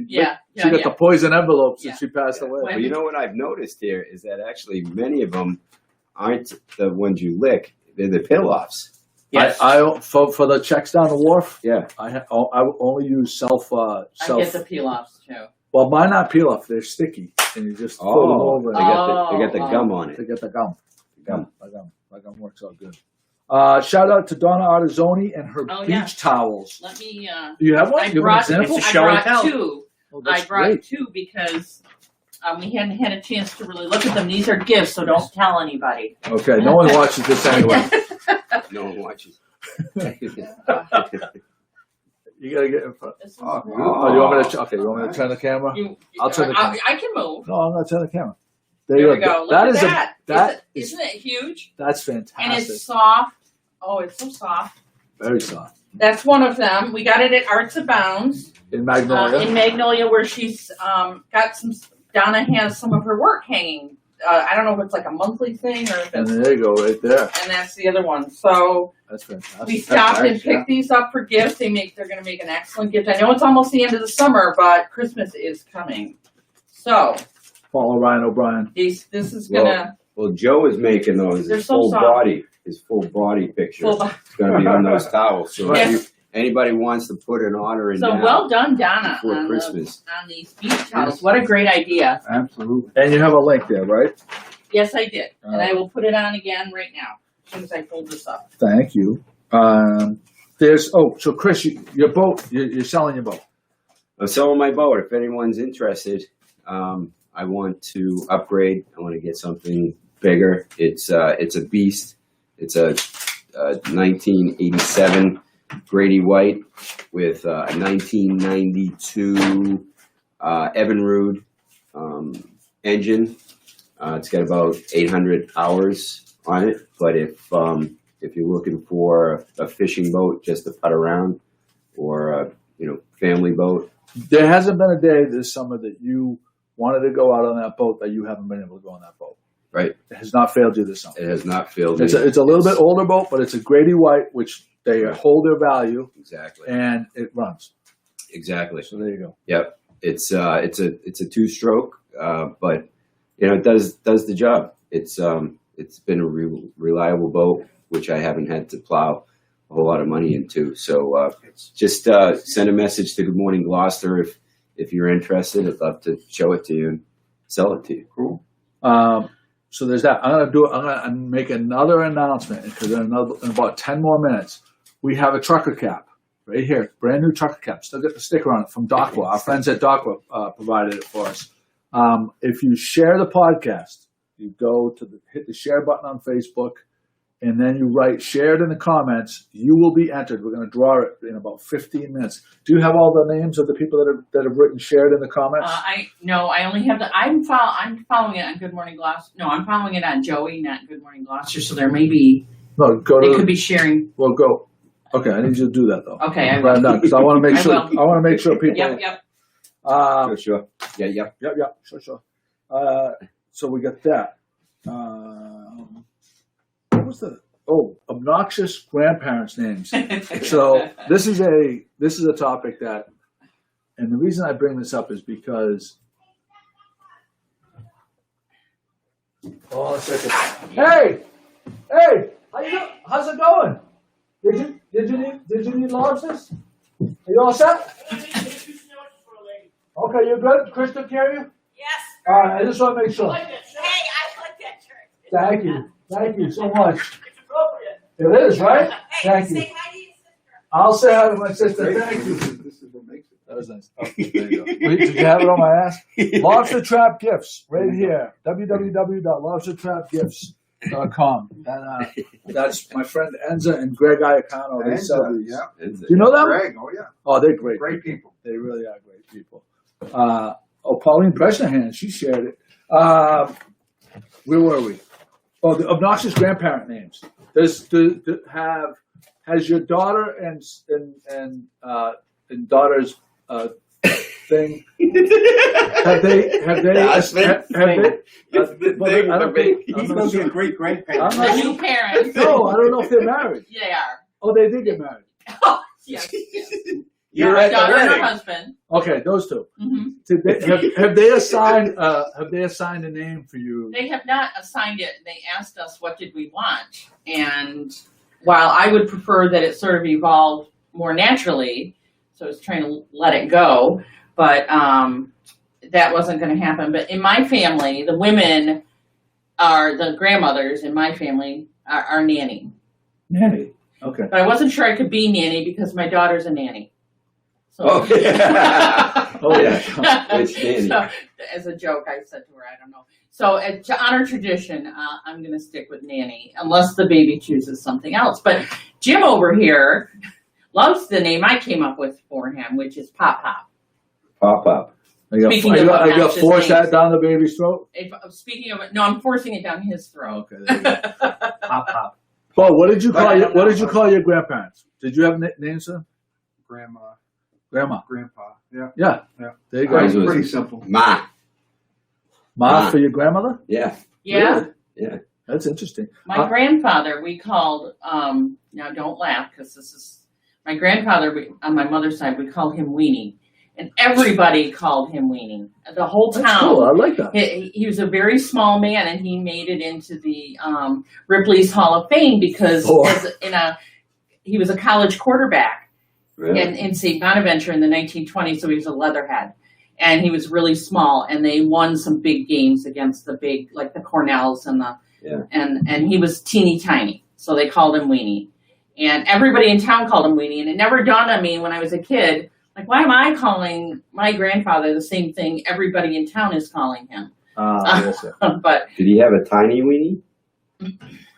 Speaker 3: Yeah,
Speaker 1: she got the poison envelopes and
Speaker 3: Yeah.
Speaker 1: she passed away.
Speaker 4: Well, you know what I've noticed here is that actually many of them aren't the ones you lick; they're the peel-offs.
Speaker 2: Yes.
Speaker 1: I for the checks down the wharf.
Speaker 4: Yeah.
Speaker 1: I only use self.
Speaker 3: I get the peel-offs too.
Speaker 1: Well, mine not peel off. They're sticky, and you just fold them over.
Speaker 4: They
Speaker 1: And
Speaker 4: got the gum on
Speaker 1: They
Speaker 4: it.
Speaker 1: get the gum.
Speaker 4: Gum.
Speaker 1: My gum works out good. Shout out to Donna Artizzoni and her
Speaker 3: Oh,
Speaker 1: beach
Speaker 3: yeah.
Speaker 1: towels.
Speaker 3: Let me.
Speaker 1: Do you have one?
Speaker 3: I
Speaker 1: You have an
Speaker 3: brought,
Speaker 1: example?
Speaker 2: It's a
Speaker 3: I
Speaker 2: show and
Speaker 3: brought
Speaker 2: tell.
Speaker 3: two.
Speaker 1: Oh,
Speaker 3: I
Speaker 1: that's
Speaker 3: brought
Speaker 1: great.
Speaker 3: two because we hadn't had a chance to really look at them. These are gifts, so don't tell anybody.
Speaker 1: Okay, no one watches this anyway.
Speaker 4: No one watches.
Speaker 1: You gotta get in front.
Speaker 3: This is
Speaker 5: Oh,
Speaker 3: cool.
Speaker 1: Oh, you want me to? Okay, you want me to turn the camera? I'll turn the camera.
Speaker 3: I can move.
Speaker 1: No, I'm gonna turn the camera.
Speaker 3: There we go. Look
Speaker 1: That
Speaker 3: at
Speaker 1: is
Speaker 3: that.
Speaker 1: that
Speaker 3: Isn't it huge?
Speaker 1: that's fantastic.
Speaker 3: And it's soft. Oh, it's so soft.
Speaker 1: Very soft.
Speaker 3: That's one of them. We got it at Arts Abounds
Speaker 1: In Magnolia.
Speaker 3: in Magnolia, where she's got some. Donna has some of her work hanging. I don't know if it's like a monthly thing or if
Speaker 1: and
Speaker 3: it's.
Speaker 1: there you go, right there.
Speaker 3: And that's the other one. So
Speaker 1: That's fantastic.
Speaker 3: we stopped
Speaker 5: nice,
Speaker 3: and picked these up for gifts. They're going to make an excellent gift. I know it's almost the end of the summer, but Christmas is coming. So
Speaker 1: Follow Ryan O'Brien.
Speaker 3: this is gonna
Speaker 4: Well, Joe is making those
Speaker 3: They're
Speaker 4: his
Speaker 3: so
Speaker 4: full
Speaker 3: soft.
Speaker 4: body, his full body picture.
Speaker 3: full.
Speaker 4: It's going to be on those towels. So
Speaker 3: Yes.
Speaker 4: if anybody wants to put an order in
Speaker 3: So
Speaker 4: now
Speaker 3: well done, Donna,
Speaker 4: before
Speaker 3: on,
Speaker 4: Christmas.
Speaker 3: on these beach towels. What a great idea!
Speaker 5: Absolutely.
Speaker 1: And you have a link there, right?
Speaker 3: Yes, I did, and I will put it on again right now as soon as I fold this up.
Speaker 1: Thank you. So Chris, your boat, you're selling your boat.
Speaker 4: I'm selling my boat. If anyone's interested, I want to upgrade. I want to get something bigger. It's a beast. It's a 1987 Grady White with a 1992 Evinrude engine. It's got about 800 hours on it. But if you're looking for a fishing boat just to putt around, or a family boat,
Speaker 1: There hasn't been a day this summer that you wanted to go out on that boat that you haven't been able to go on that boat.
Speaker 4: right?
Speaker 1: It has not failed you this summer.
Speaker 4: It has not failed
Speaker 1: It's
Speaker 4: me.
Speaker 1: a little bit older boat, but it's a Grady White, which they
Speaker 4: Right.
Speaker 1: hold their value,
Speaker 4: Exactly.
Speaker 1: and it runs.
Speaker 4: Exactly.
Speaker 1: So there you go.
Speaker 4: Yep. It's a two-stroke, but it does the job. It's been a reliable boat, which I haven't had to plow a whole lot of money into. So just send a message to Good Morning Gloucester if you're interested. I'd love to show it to you and sell it to you.
Speaker 5: Cool.
Speaker 1: So there's that. I'm gonna make another announcement because in about 10 more minutes, we have a trucker cap right here, brand new trucker cap. Still got the sticker on it from Docwa. Our friends at Docwa provided it for us. If you share the podcast, you go to hit the share button on Facebook, and then you write shared in the comments. You will be entered. We're going to draw it in about 15 minutes. Do you have all the names of the people that have written shared in the comments?
Speaker 3: I only have I'm following it on Good Morning Gloucester. No, I'm following it on Joey, not Good Morning Gloucester. So there may be
Speaker 1: No, go
Speaker 3: they
Speaker 1: to.
Speaker 3: could be sharing.
Speaker 1: Well, go. Okay, I need you to do that though.
Speaker 3: Okay, I
Speaker 1: Right
Speaker 3: will.
Speaker 1: now, because I want to make
Speaker 3: I
Speaker 1: sure.
Speaker 3: will.
Speaker 1: I want to make sure people.
Speaker 3: Yep.
Speaker 4: Sure. Yeah. Yep.
Speaker 1: Yep. Sure. So we got that. What was the obnoxious grandparents' names? So this is a topic that, and the reason I bring this up is because. Oh, a second. Hey, how's it going? Did you need lobsters? Are you all set? Okay, you're good. Chris took care of you.
Speaker 6: Yes.
Speaker 1: All right, I just want to make sure.
Speaker 6: Hey, I like that shirt.
Speaker 1: Thank you so much.
Speaker 6: It's appropriate.
Speaker 1: It is, right?
Speaker 6: Hey,
Speaker 1: Thank you.
Speaker 6: say hi to your sister.
Speaker 1: I'll say hi to my sister. Thank you.
Speaker 5: This is what makes it.
Speaker 1: That was nice. Oh, there you go. Wait, did you have it on my ass? Lobster Trap Gifts, right here. www.lobstertrapgifts. GloucesterCast.com. That's my friend Enza and Greg Iacano. They sell these.
Speaker 5: Yeah.
Speaker 4: Is it?
Speaker 1: Do you know them?
Speaker 5: Greg, oh yeah,
Speaker 1: Oh, they're great.
Speaker 5: great people.
Speaker 1: They really are great people. Pauline Bresnahan, she shared it. Where were we? Oh, the obnoxious grandparent names. Has your daughter and daughter's thing? Have they?
Speaker 4: That's it.
Speaker 1: I don't think.
Speaker 2: He's going to be a great grandparent.
Speaker 1: I'm
Speaker 3: The
Speaker 1: not-
Speaker 3: new parents.
Speaker 1: No, I don't know if they're married.
Speaker 3: They are.
Speaker 1: Oh, they did get married.
Speaker 3: Oh, yes. yes.
Speaker 4: You're
Speaker 3: My
Speaker 4: at the
Speaker 3: daughter and her
Speaker 4: wedding.
Speaker 3: husband.
Speaker 1: Okay, those two.
Speaker 3: hmm
Speaker 1: Did they, have they assigned? Have they assigned a name for you?
Speaker 3: They have not assigned it. They asked us what did we want, and while I would prefer that it sort of evolved more naturally, so I was trying to let it go, but that wasn't going to happen. But in my family, the women are the grandmothers. In my family, are nanny.
Speaker 1: Nanny. Okay.
Speaker 3: But I wasn't sure I could be nanny because my daughter's a nanny. So,
Speaker 4: Oh, yeah.
Speaker 1: Oh,
Speaker 4: yeah. It's nanny.
Speaker 3: So, as a joke, I said to her, I don't know. So to honor tradition, I'm going to stick with nanny unless the baby chooses something else. But Jim over here loves the name I came up with for him, which is Pop Pop.
Speaker 4: Pop up.
Speaker 1: Are you
Speaker 3: Speaking
Speaker 1: gonna
Speaker 3: of obnoxious
Speaker 1: force that
Speaker 3: names.
Speaker 1: down the baby's throat?
Speaker 3: Speaking of it, no, I'm forcing it down his throat.
Speaker 1: Okay. There you go.
Speaker 2: Pop, pop.
Speaker 1: Paul, what did you call your grandparents? Did you have names for them? Grandma.
Speaker 5: Grandpa. Yeah.
Speaker 1: Yeah.
Speaker 5: Yeah.
Speaker 1: There you go.
Speaker 4: Ours was
Speaker 5: Pretty simple.
Speaker 4: Ma.
Speaker 1: Ma for your grandmother?
Speaker 4: Yeah.
Speaker 3: Yeah.
Speaker 1: Really?
Speaker 4: Yeah.
Speaker 1: That's interesting.
Speaker 3: My grandfather, we called, now don't laugh because this is, my grandfather, on my mother's side, we called him Weenie. And everybody called him Weenie. The whole town.
Speaker 1: That's cool. I like that.
Speaker 3: He was a very small man, and he made it into the Ripley's Hall of Fame because he was a college quarterback
Speaker 4: Really?
Speaker 3: in St. Bonaventure in the 1920s, so he was a leatherhead. And he was really small, and they won some big games against the big, like the Cornells and and he was teeny tiny, so they called him Weenie. And everybody in town called him Weenie, and it never dawned on me when I was a kid, like, why am I calling my grandfather the same thing everybody in town is calling him?
Speaker 1: Yes, sir.
Speaker 3: But
Speaker 4: Did he have a tiny weenie?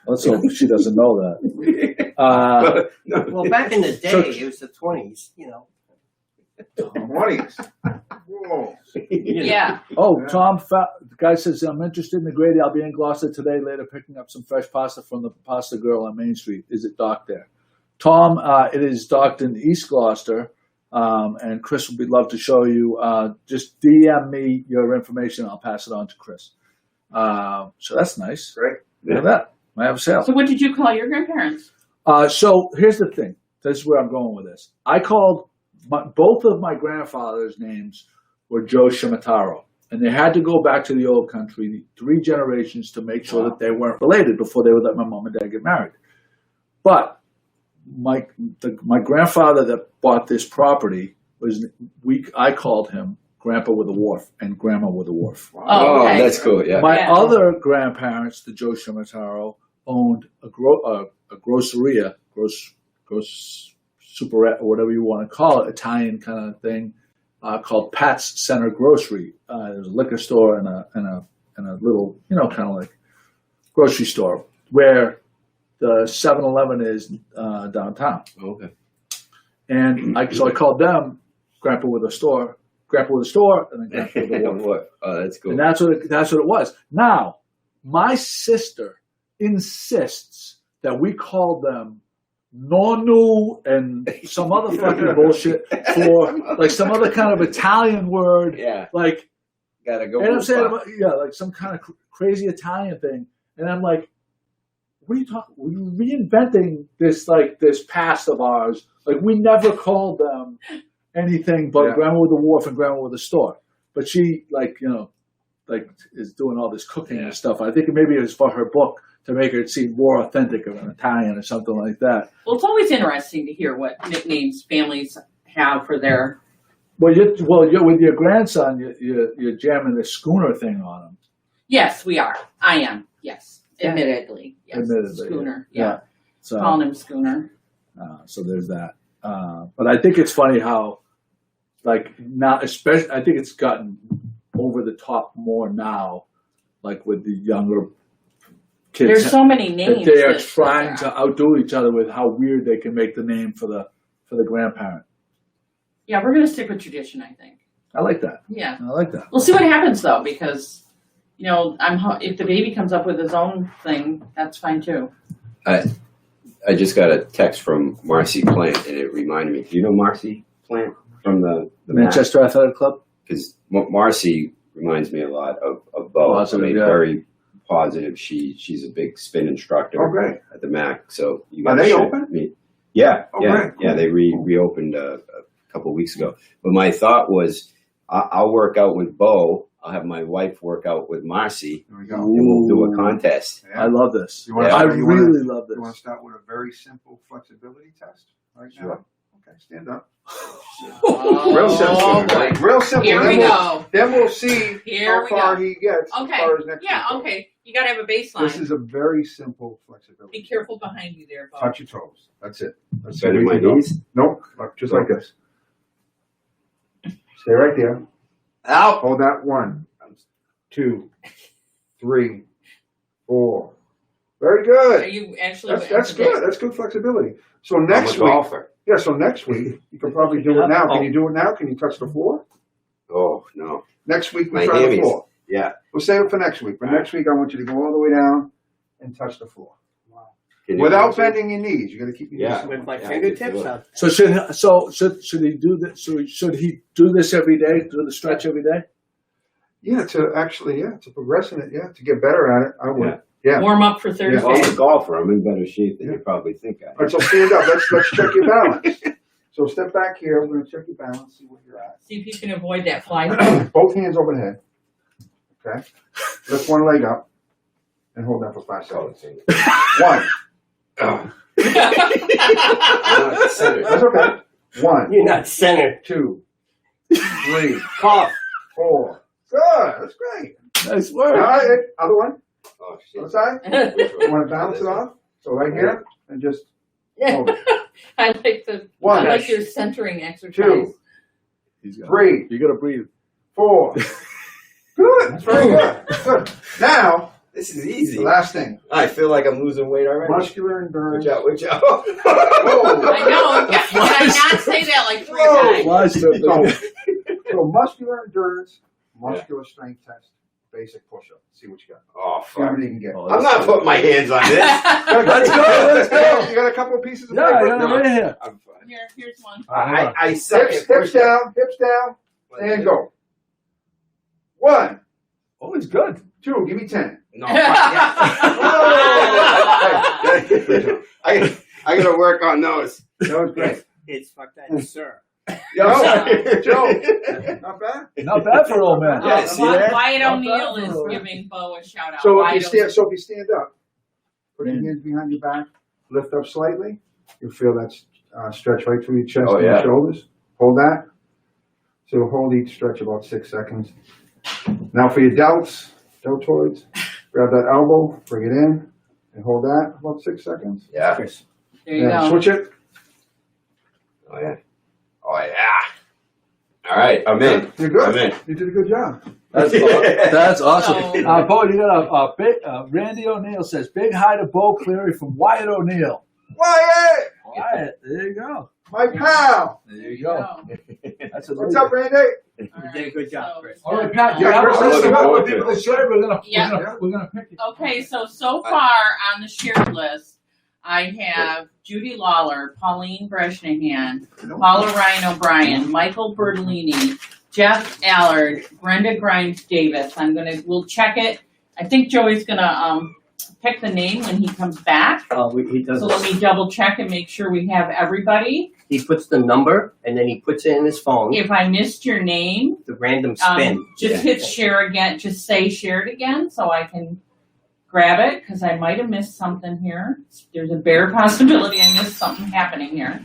Speaker 1: Let's hope she doesn't know that.
Speaker 4: No.
Speaker 2: Well, back in the day,
Speaker 1: So-
Speaker 2: it was the 20s, you know.
Speaker 5: 20s. Whoa.
Speaker 3: yeah,
Speaker 1: Tom, the guy says, I'm interested in the Grady. I'll be in Gloucester today, later picking up some fresh pasta from the pasta girl on Main Street. Is it docked there? Tom, it is docked in East Gloucester. And Chris would love to show you. Just DM me your information. I'll pass it on to Chris. So that's nice.
Speaker 5: Great.
Speaker 1: Look at that. I have a sale.
Speaker 3: so what did you call your grandparents?
Speaker 1: So here's the thing. This is where I'm going with this. I called both of my grandfather's names were Joe Shimataro. And they had to go back to the old country 3 generations to make sure that they weren't related before they would let my mom and dad get married. But my grandfather that bought this property I called him Grandpa with a Wharf and Grandma with a Wharf.
Speaker 5: Wow.
Speaker 3: Oh, okay.
Speaker 4: That's cool. Yeah.
Speaker 1: My
Speaker 3: Yeah.
Speaker 1: other grandparents, the Joe Shimataro, owned a groceria, superette, or whatever you want to call it, Italian kind of thing, called Pat's Center Grocery. There's a liquor store and a little, kind of like grocery store where the 7-Eleven is downtown.
Speaker 4: Okay.
Speaker 1: And so I called them Grandpa with a store, and then Grandpa with a Wharf.
Speaker 4: What? Oh, that's cool.
Speaker 1: And that's what it was. Now, my sister insists that we call them nonnu and some other fucking bullshit for like some other kind of Italian word,
Speaker 4: Yeah.
Speaker 1: like,
Speaker 4: Gotta go.
Speaker 1: and I'm
Speaker 4: with
Speaker 1: saying,
Speaker 4: Pop.
Speaker 1: like some kind of crazy Italian thing. And I'm like, what are you talking? We're reinventing this past of ours. Like, we never called them anything but Grandma with a Wharf and Grandma with a Store. But she, is doing all this cooking and stuff. I think maybe it was for her book to make it seem more authentic of an Italian or something like that.
Speaker 3: Well, it's always interesting to hear what nicknames families have for their.
Speaker 1: Well, you're with your grandson, you're jamming the schooner thing on him.
Speaker 3: Yes, we are. I am. Yes, admittedly. Yes.
Speaker 1: Admittedly,
Speaker 3: Schooner. Yeah.
Speaker 1: So,
Speaker 3: Calling him Schooner.
Speaker 1: so there's that. But I think it's funny how, like, now, especially, I think it's gotten over the top more now, like with the younger kids.
Speaker 3: There's so many
Speaker 1: that
Speaker 3: names.
Speaker 1: they are
Speaker 3: that-
Speaker 1: trying to outdo each other with how weird they can make the name for the grandparent.
Speaker 3: Yeah, we're gonna stick with tradition, I think.
Speaker 1: I like that.
Speaker 3: Yeah.
Speaker 1: I like that.
Speaker 3: We'll see what happens though, because, you know, if the baby comes up with his own thing, that's fine too.
Speaker 4: I just got a text from Marcy Plant, and it reminded me. Do you know Marcy Plant from the
Speaker 1: Manchester Athletic Club?
Speaker 4: Because Marcy reminds me a lot of Bo.
Speaker 1: Positive,
Speaker 4: I mean,
Speaker 1: yeah.
Speaker 4: very positive. She's a big spin instructor
Speaker 5: Oh, great.
Speaker 4: at the MAC. So you
Speaker 5: Are
Speaker 4: gotta
Speaker 5: they
Speaker 4: check
Speaker 5: open?
Speaker 4: me. Yeah,
Speaker 5: Oh,
Speaker 4: yeah,
Speaker 5: great,
Speaker 4: yeah.
Speaker 5: cool.
Speaker 4: They reopened a couple of weeks ago. But my thought was, I'll work out with Bo. I'll have my wife work out with Marcy,
Speaker 5: There we go.
Speaker 4: and we'll do a contest.
Speaker 5: Yeah.
Speaker 1: I love this.
Speaker 5: You wanna
Speaker 4: Yeah.
Speaker 1: I
Speaker 5: start- you wanna-
Speaker 1: really love
Speaker 5: You want
Speaker 1: this.
Speaker 5: to start with a very simple flexibility test right now?
Speaker 4: Sure.
Speaker 5: Okay, stand up.
Speaker 3: Oh,
Speaker 5: Real simple.
Speaker 3: boy.
Speaker 5: Real simple.
Speaker 3: Here
Speaker 5: Then
Speaker 3: we
Speaker 5: we'll-
Speaker 3: go.
Speaker 5: Then we'll see
Speaker 3: Here
Speaker 5: how
Speaker 3: we
Speaker 5: far
Speaker 3: go.
Speaker 5: he gets as
Speaker 3: Okay.
Speaker 5: far as next
Speaker 3: Yeah,
Speaker 5: week goes.
Speaker 3: okay. You gotta have a
Speaker 5: This
Speaker 3: baseline.
Speaker 5: is a very simple flexibility.
Speaker 3: Be careful behind you there, Bo.
Speaker 5: Touch your toes. That's it. That's
Speaker 4: Bending
Speaker 5: it.
Speaker 4: my
Speaker 5: We can go.
Speaker 4: knees.
Speaker 5: Nope, just like this. Stay right there.
Speaker 4: Out.
Speaker 5: Hold that. 1, 2, 3, 4. Very
Speaker 3: Are
Speaker 5: good.
Speaker 3: you actually?
Speaker 5: That's good. That's good flexibility. So next
Speaker 4: I'm a
Speaker 5: week,
Speaker 4: golfer.
Speaker 5: yeah. So next week you can probably do it now. Can you do it now? Can you touch the floor?
Speaker 4: Oh no.
Speaker 5: Next week we
Speaker 4: My
Speaker 5: try the
Speaker 4: hammies.
Speaker 5: floor.
Speaker 4: Yeah.
Speaker 5: We'll save it for next week. But next week I want you to go all the way down and touch the floor
Speaker 4: Can you
Speaker 5: without
Speaker 4: do it?
Speaker 5: bending your knees. You got to keep your
Speaker 4: Yeah.
Speaker 5: knees.
Speaker 2: With my
Speaker 4: Yeah,
Speaker 2: fingertips
Speaker 4: I can do it.
Speaker 2: up.
Speaker 1: So should he do this? So should he do this every day? Do the stretch every day?
Speaker 5: Yeah, to progress in it. Yeah, to get better at it. I would. Yeah.
Speaker 3: Warm up for Thursday.
Speaker 4: Well, I'm a golfer. I'm in better shape than you probably think I am.
Speaker 5: All right, so stand up. Let's check your balance. So step back here. We're going to check your balance, see where you're at.
Speaker 3: See if you can avoid that fly.
Speaker 5: Both hands over the head. Okay. Lift one leg up and hold that for 5 seconds. 1.
Speaker 4: Oh. I'm not centered.
Speaker 5: That's okay. 1,
Speaker 2: You're not centered.
Speaker 5: 2, 3,
Speaker 2: Cough.
Speaker 5: 4. Good. That's great.
Speaker 1: Nice
Speaker 5: All
Speaker 1: work.
Speaker 5: right. Other one.
Speaker 4: Oh
Speaker 5: Other
Speaker 4: shit.
Speaker 5: side. You want to balance it off? So right here and just hold it.
Speaker 3: I like the.
Speaker 5: 1,
Speaker 3: I like your centering exercise.
Speaker 5: 2,
Speaker 1: He's got
Speaker 5: 3,
Speaker 1: You gotta breathe.
Speaker 5: 4. Good. That's very good. Good. Now,
Speaker 4: This is
Speaker 5: the
Speaker 4: easy.
Speaker 5: last thing.
Speaker 4: I feel like I'm losing weight already.
Speaker 5: Muscular endurance.
Speaker 4: Watch out! Watch out!
Speaker 5: Whoa.
Speaker 3: I know. Did I not say that like 3
Speaker 5: Whoa.
Speaker 3: times?
Speaker 1: Fly strip.
Speaker 5: So muscular endurance, muscular strength test, basic push-up. See what you got.
Speaker 4: Oh
Speaker 5: See how
Speaker 4: fuck!
Speaker 5: many you can get.
Speaker 1: Oh,
Speaker 4: I'm not putting my hands on this.
Speaker 1: Let's go. Let's go.
Speaker 5: You got a couple of pieces of
Speaker 1: Yeah,
Speaker 5: paper?
Speaker 1: yeah, right here.
Speaker 4: I'm fine.
Speaker 3: Here's one.
Speaker 4: I suck
Speaker 5: Hips,
Speaker 4: at
Speaker 5: hips down, and go. 1,
Speaker 1: Oh, he's good.
Speaker 5: 2, give me 10.
Speaker 4: No. I gotta work on those.
Speaker 5: That was great.
Speaker 2: It's fuck that, sir.
Speaker 5: Joe, not bad.
Speaker 1: Not bad for an old man.
Speaker 4: Yeah, see that?
Speaker 3: Wyatt
Speaker 1: Not
Speaker 3: O'Neill
Speaker 1: bad
Speaker 3: is
Speaker 1: for a-
Speaker 3: giving Bo a shout out.
Speaker 5: So if
Speaker 3: Wyatt
Speaker 5: you stand up, put your hands behind your back, lift up slightly. You'll feel that stretch right through your chest
Speaker 4: Oh,
Speaker 5: and
Speaker 4: yeah.
Speaker 5: your shoulders. Hold that. So hold each stretch about 6 seconds. Now for your deltoids, grab that elbow, bring it in, and hold that about 6 seconds.
Speaker 4: Yeah.
Speaker 3: There you
Speaker 5: And
Speaker 3: go.
Speaker 5: switch it.
Speaker 4: Oh yeah. Oh yeah. All right, I'm in.
Speaker 5: You're good.
Speaker 4: I'm in.
Speaker 5: You did a good job.
Speaker 1: That's awesome.
Speaker 3: So-
Speaker 1: Bo, you got a big. Randy O'Neill says, "Big hi to Bo Cleary from Wyatt O'Neill."
Speaker 5: Wyatt,
Speaker 1: Wyatt, there you go.
Speaker 5: my pal.
Speaker 1: There you go. That's a
Speaker 5: What's up, Randy?
Speaker 2: You did a good job, Chris.
Speaker 1: All right, Pat.
Speaker 5: Yeah,
Speaker 1: You have
Speaker 5: Chris,
Speaker 1: a list
Speaker 5: listen,
Speaker 1: of
Speaker 4: looking
Speaker 1: what
Speaker 4: forward to
Speaker 1: people to share.
Speaker 3: Yeah.
Speaker 1: We're gonna pick it.
Speaker 3: Okay, so far on the shared list, I have Judy Lawler, Pauline Breshnahan, Paula Ryan O'Brien, Michael Bertolini, Jeff Allard, Brenda Grimes Davis. We'll check it. I think Joey's gonna pick the name when he comes back.
Speaker 2: He does.
Speaker 3: So let me double check and make sure we have everybody.
Speaker 2: He puts the number and then he puts it in his phone.
Speaker 3: If I missed your name,
Speaker 2: The random spin.
Speaker 3: just hit share again. Just say share it again so I can grab it because I might have missed something here. There's a bare possibility I missed something happening here.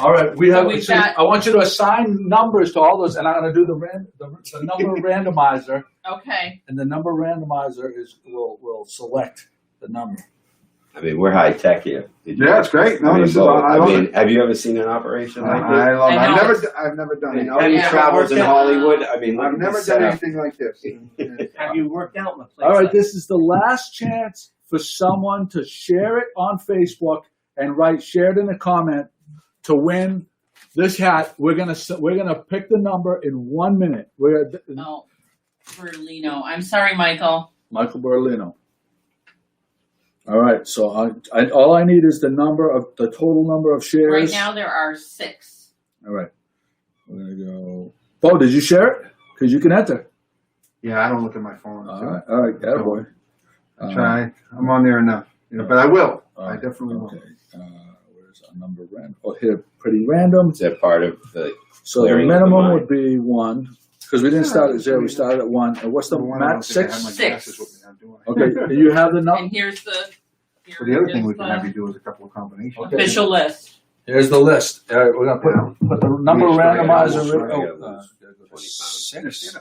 Speaker 1: All right, we have.
Speaker 3: we've
Speaker 1: so
Speaker 3: got-
Speaker 1: I want you to assign numbers to all those, and I'm going to do the number randomizer,
Speaker 3: Okay.
Speaker 1: and the number randomizer will select the number.
Speaker 4: I mean, we're high tech here.
Speaker 5: Yeah, it's great. No,
Speaker 4: I mean,
Speaker 5: this is,
Speaker 4: Bo,
Speaker 5: I love it.
Speaker 4: have you ever seen an operation like this?
Speaker 5: I love it.
Speaker 3: I know.
Speaker 5: I've never done
Speaker 4: I mean,
Speaker 5: it.
Speaker 4: all these
Speaker 3: Yeah.
Speaker 4: travels in Hollywood. I mean, look
Speaker 5: I've
Speaker 4: at
Speaker 5: never
Speaker 4: this
Speaker 5: done
Speaker 4: setup.
Speaker 5: anything like this.
Speaker 2: Have you worked out in the place?
Speaker 1: All right, this is the last chance for someone to share it on Facebook and write shared in a comment to win this hat. We're gonna pick the number in 1 minute.
Speaker 3: Oh, Berlino. I'm sorry, Michael.
Speaker 1: Michael Berlino. All right, so all I need is the total number of shares.
Speaker 3: Right now there are 6.
Speaker 1: All right, we're gonna go. Bo, did you share it? Because you can enter.
Speaker 5: Yeah, I don't look at my phone.
Speaker 1: All right, attaboy.
Speaker 5: I try. I'm on there enough, but I will. I definitely will.
Speaker 1: Okay. Where's our number random? Oh, here, pretty random.
Speaker 4: Is that part of the?
Speaker 1: So the
Speaker 4: Clearing of the
Speaker 1: minimum
Speaker 4: mind.
Speaker 1: would be 1 because we didn't start at 0. We started at 1. And what's the max? 6. Okay, do you have the
Speaker 3: And
Speaker 1: number?
Speaker 3: here's
Speaker 5: So the other thing we can have
Speaker 3: the
Speaker 5: you do is a couple of combinations.
Speaker 1: Okay.
Speaker 3: official list.
Speaker 1: Here's the list. All right, we're gonna put the number
Speaker 5: Reach for it.
Speaker 1: randomizer.
Speaker 4: Yeah,
Speaker 1: 6.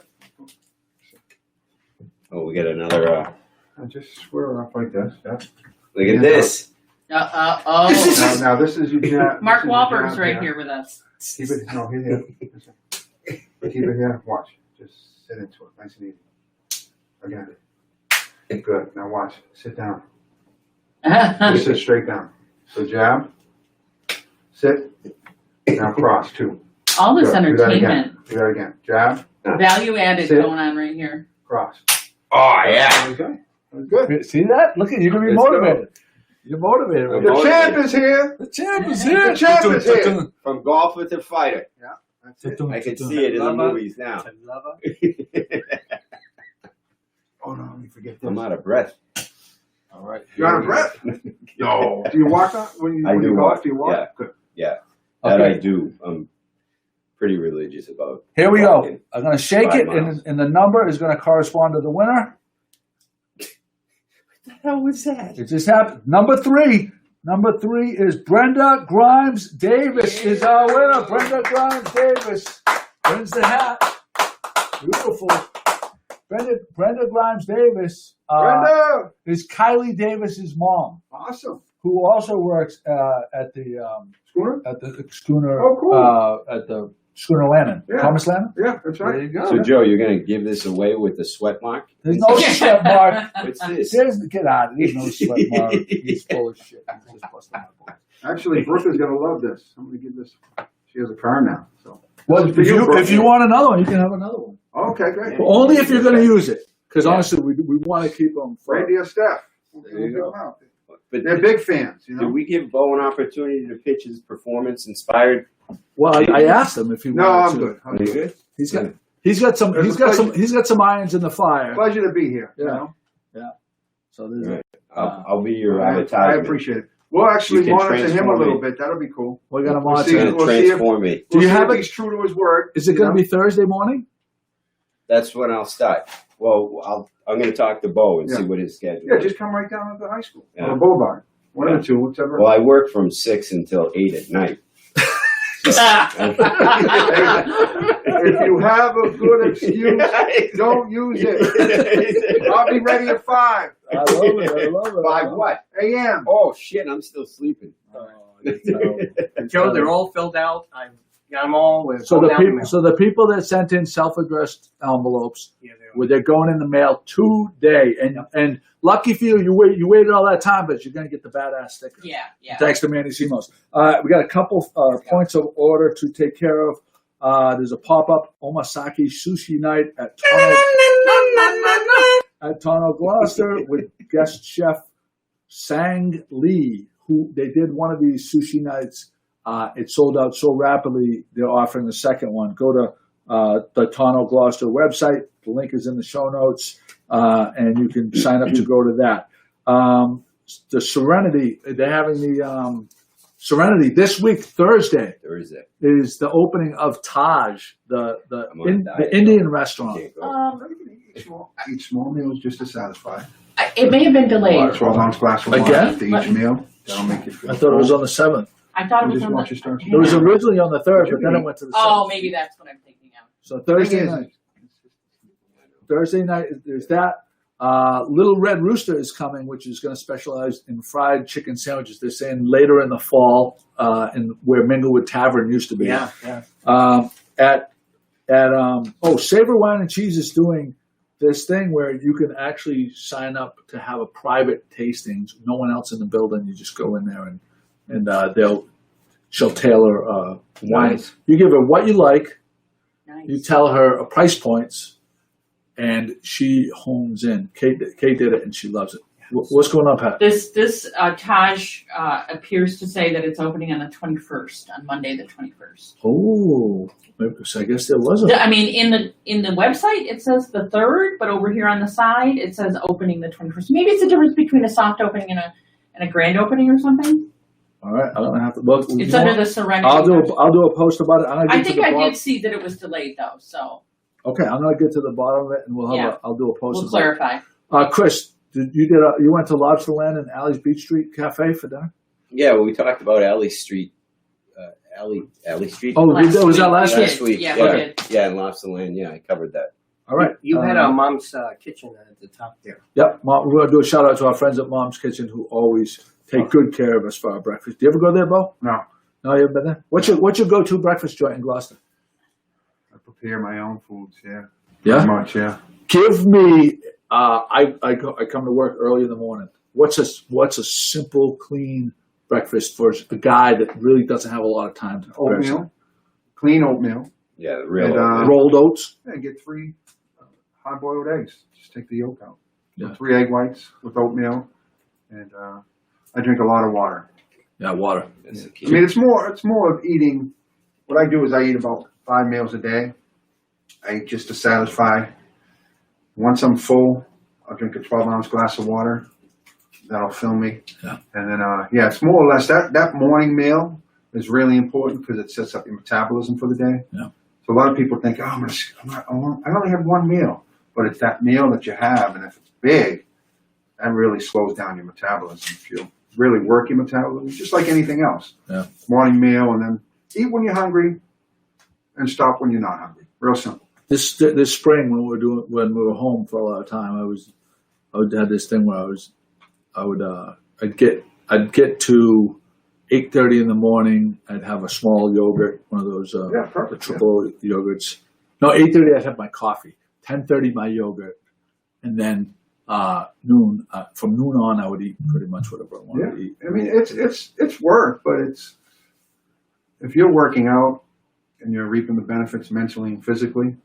Speaker 4: Oh, we got another.
Speaker 5: I just square up like this. Yeah.
Speaker 4: Look at this.
Speaker 3: Oh,
Speaker 5: Now this is your jab.
Speaker 3: Mark
Speaker 5: this is your
Speaker 3: Wahlberg's
Speaker 5: jab
Speaker 3: right here with us.
Speaker 5: Keep it. No, here. Keep it here. Watch. Just sit into it. Nice and easy. Again. Good. Now watch. Sit down. Just sit straight down. So jab. Sit. Now cross 2.
Speaker 3: All this
Speaker 5: Good. Do that again.
Speaker 3: entertainment,
Speaker 5: Do that again. Jab.
Speaker 3: value added
Speaker 5: Sit.
Speaker 3: going on right here.
Speaker 5: Cross.
Speaker 4: Oh yeah.
Speaker 5: Okay. That was good.
Speaker 1: See that? Look at you. Can be
Speaker 4: Let's go.
Speaker 1: motivated. You're motivated.
Speaker 4: I'm
Speaker 5: The
Speaker 1: Right?
Speaker 5: champ is here.
Speaker 1: The champ is here.
Speaker 5: The champ is here.
Speaker 4: From golfer to fighter.
Speaker 5: That's it.
Speaker 4: I can see it in the movies now.
Speaker 5: Oh no, let me forget this.
Speaker 4: I'm out of breath.
Speaker 1: All right.
Speaker 5: You're out of breath? Yo. Do you walk on when you
Speaker 4: I
Speaker 5: when
Speaker 4: do
Speaker 5: you golf?
Speaker 4: walk,
Speaker 5: Do you walk?
Speaker 4: yeah.
Speaker 5: Good.
Speaker 4: Yeah, that
Speaker 1: Okay.
Speaker 4: I do. I'm pretty religious about.
Speaker 1: Here we go.
Speaker 4: walking.
Speaker 1: I'm going to shake
Speaker 4: 5
Speaker 1: it,
Speaker 4: miles.
Speaker 1: and the number is going to correspond to the winner.
Speaker 4: What the hell was that?
Speaker 1: It just happened. Number 3. Number 3 is Brenda Grimes Davis is our winner. Brenda Grimes Davis wins the hat. Beautiful. Brenda Grimes Davis
Speaker 5: Brenda.
Speaker 1: is Kylie Davis's mom,
Speaker 5: Awesome.
Speaker 1: who also works at the schooner.
Speaker 5: Oh, cool.
Speaker 1: At the schooner Lannon.
Speaker 5: Yeah.
Speaker 1: Thomas Lannon.
Speaker 5: Yeah, that's
Speaker 1: There
Speaker 5: right.
Speaker 1: you go.
Speaker 4: So Joe, you're gonna give this away with the sweat mark?
Speaker 1: There's no sweat mark.
Speaker 4: What's this?
Speaker 1: Get out of here. There's no sweat mark. He's full of shit. He's just busting my balls.
Speaker 5: Actually, Brooke is gonna love this. I'm gonna give this. She has a car now, so.
Speaker 1: Well,
Speaker 5: For you,
Speaker 1: if you want another one, you can have another one.
Speaker 5: Okay, great.
Speaker 1: But only if you're going to use it. Because
Speaker 4: Yeah.
Speaker 1: honestly, we want to keep them fresh.
Speaker 5: Radio Steph.
Speaker 1: There you go.
Speaker 4: But
Speaker 5: They're big fans, you
Speaker 4: did
Speaker 5: know.
Speaker 4: we give Bo an opportunity to pitch his performance inspired?
Speaker 1: Well, I asked him if he
Speaker 5: No,
Speaker 1: wanted
Speaker 5: I'm
Speaker 1: to.
Speaker 5: good. I'm
Speaker 4: Are you
Speaker 5: good.
Speaker 4: good?
Speaker 1: He's got some irons in the fire.
Speaker 5: Pleasure to be here. You
Speaker 1: Yeah.
Speaker 5: know?
Speaker 1: So there's
Speaker 4: Right. I'll be your
Speaker 5: I
Speaker 4: advertisement.
Speaker 5: appreciate it. We'll actually
Speaker 4: You can
Speaker 5: monitor him a
Speaker 4: transform
Speaker 5: little
Speaker 4: me.
Speaker 5: bit. That'll be cool.
Speaker 1: we're going to
Speaker 5: We'll
Speaker 1: monitor.
Speaker 5: see.
Speaker 4: Gonna
Speaker 5: We'll see if-
Speaker 4: transform me.
Speaker 1: Do
Speaker 5: We'll
Speaker 1: you
Speaker 5: see
Speaker 1: have
Speaker 5: if
Speaker 1: it?
Speaker 5: he's true to his word.
Speaker 1: Is it
Speaker 5: you
Speaker 1: going
Speaker 5: know?
Speaker 1: to be Thursday morning?
Speaker 4: That's when I'll start. Well, I'm going to talk to Bo and see
Speaker 5: Yeah.
Speaker 4: what his schedule
Speaker 5: Yeah,
Speaker 4: is.
Speaker 5: just come right down to the high school
Speaker 4: Yeah.
Speaker 5: or Boulevard. One of the two, whichever.
Speaker 4: Well, I work from 6 until 8 at night.
Speaker 5: If you have a good excuse, don't use it. I'll be ready at 5
Speaker 1: I love it.
Speaker 4: 5 what?
Speaker 5: a.m.
Speaker 4: Oh, shit, I'm still sleeping.
Speaker 2: Joe, they're all filled out. I've got them all with
Speaker 1: So
Speaker 2: phone
Speaker 1: the people that sent in self-addressed envelopes,
Speaker 2: Yeah, they are.
Speaker 1: well, they're going in the mail today. And lucky for you, you waited all that time, but you're going to get the badass sticker.
Speaker 3: Yeah.
Speaker 1: Thanks to Manny Simos. We got a couple points of order to take care of. There's a pop-up Omasaki sushi night at Tono Gloucester with guest chef Sang Lee, who they did one of these sushi nights. It sold out so rapidly, they're offering the second one. Go to the Tono Gloucester website. The link is in the show notes, and you can sign up to go to that. The Serenity, they're having the Serenity this week, Thursday,
Speaker 4: Thursday.
Speaker 1: is the opening of Taj,
Speaker 4: I'm on a
Speaker 1: the
Speaker 4: diet,
Speaker 1: Indian
Speaker 4: so
Speaker 1: restaurant.
Speaker 4: Can't go.
Speaker 5: Eat small meals just to satisfy.
Speaker 3: It may have been delayed.
Speaker 5: 12-ounce glass of wine
Speaker 1: Again?
Speaker 5: after each meal. That'll make you feel
Speaker 1: I thought it was on the 7th.
Speaker 3: I thought it
Speaker 5: You
Speaker 3: was
Speaker 5: just
Speaker 3: on
Speaker 5: want
Speaker 3: the.
Speaker 5: your starch.
Speaker 1: It was originally on the 3rd, but then it
Speaker 5: you
Speaker 1: went to the 7th.
Speaker 3: Oh, maybe that's what I'm thinking of.
Speaker 1: So Thursday night, there's that. Little Red Rooster is coming, which is going to specialize in fried chicken sandwiches. They're saying later in the fall, where Minglewood Tavern used to be.
Speaker 2: Yeah.
Speaker 1: Savor Wine and Cheese is doing this thing where you can actually sign up to have a private tastings. No one else in the building. You just go in there and she'll tailor wine.
Speaker 4: Nice.
Speaker 1: You give her what you like.
Speaker 3: Nice.
Speaker 1: You tell her a price points, and she hones in. Kate did it, and she loves it. What's going on, Pat?
Speaker 3: This Taj appears to say that it's opening on the 21st, on Monday the 21st.
Speaker 1: Oh, so I guess there was
Speaker 3: I mean, in the website it says the 3rd, but over here on the side it says opening the 21st. Maybe it's the difference between a soft opening and a grand opening or something.
Speaker 1: All right, I don't have to look.
Speaker 3: It's under the Serenity.
Speaker 1: I'll do a post about it.
Speaker 3: I think I did see that it was delayed though, so
Speaker 1: Okay, I'm gonna get to the bottom of it, and I'll do a post.
Speaker 3: we'll clarify.
Speaker 1: Chris, you went to Lobsterland and Alley's Beach Street Cafe for dinner?
Speaker 4: Yeah, well, we talked about Alley Street. Alley Street.
Speaker 1: Oh, was that last week?
Speaker 4: Last week.
Speaker 3: Yeah,
Speaker 4: yeah,
Speaker 3: we did.
Speaker 4: Yeah, in Lobsterland. Yeah, I covered that.
Speaker 1: All right.
Speaker 2: You had our mom's kitchen at the top there.
Speaker 1: Yep, Mom, we're gonna do a shout out to our friends at Mom's Kitchen who always take good care of us for our breakfast. Do you ever go there, Bo?
Speaker 5: No,
Speaker 1: No, you haven't been there. What's your go-to breakfast joint in Gloucester?
Speaker 5: I prepare my own foods. Yeah,
Speaker 1: Yeah.
Speaker 5: pretty much. Yeah.
Speaker 1: Give me. I come to work early in the morning. What's a simple, clean breakfast for a guy that really doesn't have a lot of time to prepare?
Speaker 5: Oatmeal, clean oatmeal.
Speaker 4: Yeah, the real.
Speaker 5: And,
Speaker 1: Rolled oats.
Speaker 5: And get 3 hard-boiled eggs. Just take the yolk out.
Speaker 1: Yeah.
Speaker 5: 3 egg whites with oatmeal, and I drink a lot of water.
Speaker 1: Yeah, water.
Speaker 4: That's the key.
Speaker 5: I mean, it's more of eating. What I do is I eat about 5 meals a day. I eat just to satisfy. Once I'm full, I'll drink a 12-ounce glass of water. That'll fill me.
Speaker 1: Yeah.
Speaker 5: And then, it's more or less that morning meal is really important because it sets up your metabolism for the day.
Speaker 1: Yeah.
Speaker 5: So a lot of people think, I only have one meal. But it's that meal that you have, and if it's big, that really slows down your metabolism. If you really work your metabolism, just like anything else.
Speaker 1: Yeah.
Speaker 5: Morning meal, and then eat when you're hungry, and stop when you're not hungry. Real simple.
Speaker 1: This spring when we were home for a lot of time, I would have this thing where I'd get to 8:30 in the morning. I'd have a small yogurt, one of those
Speaker 5: Perfect.
Speaker 1: the triple yogurts. No, 8:30 I'd have my coffee. 10:30 my yogurt, and then noon. From noon on, I would eat pretty much whatever I wanted to eat.
Speaker 5: I mean, it's work, but if you're working out and you're reaping the benefits mentally and physically,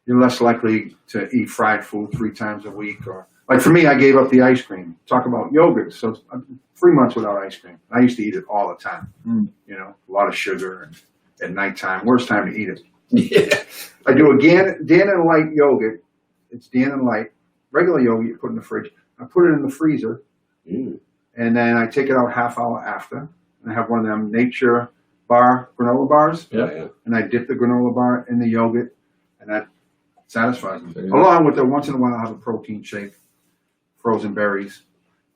Speaker 5: you're less likely to eat fried food 3 times a week. Or like for me, I gave up the ice cream. Talk about yogurt. So I'm 3 months without ice cream. I used to eat it all the time. You know, a lot of sugar, and at nighttime, worst time to eat it.
Speaker 4: Yeah.
Speaker 5: I do a Dannon Light yogurt. It's Dannon Light. Regular yogurt you put in the fridge. I put it in the freezer, and then I take it out half hour after. And I have one of them Nature Bar granola bars,
Speaker 1: Yeah.
Speaker 5: and I dip the granola bar in the yogurt, and that satisfies me.
Speaker 1: There you go.
Speaker 5: Along with once in a while I have a protein shake, frozen berries,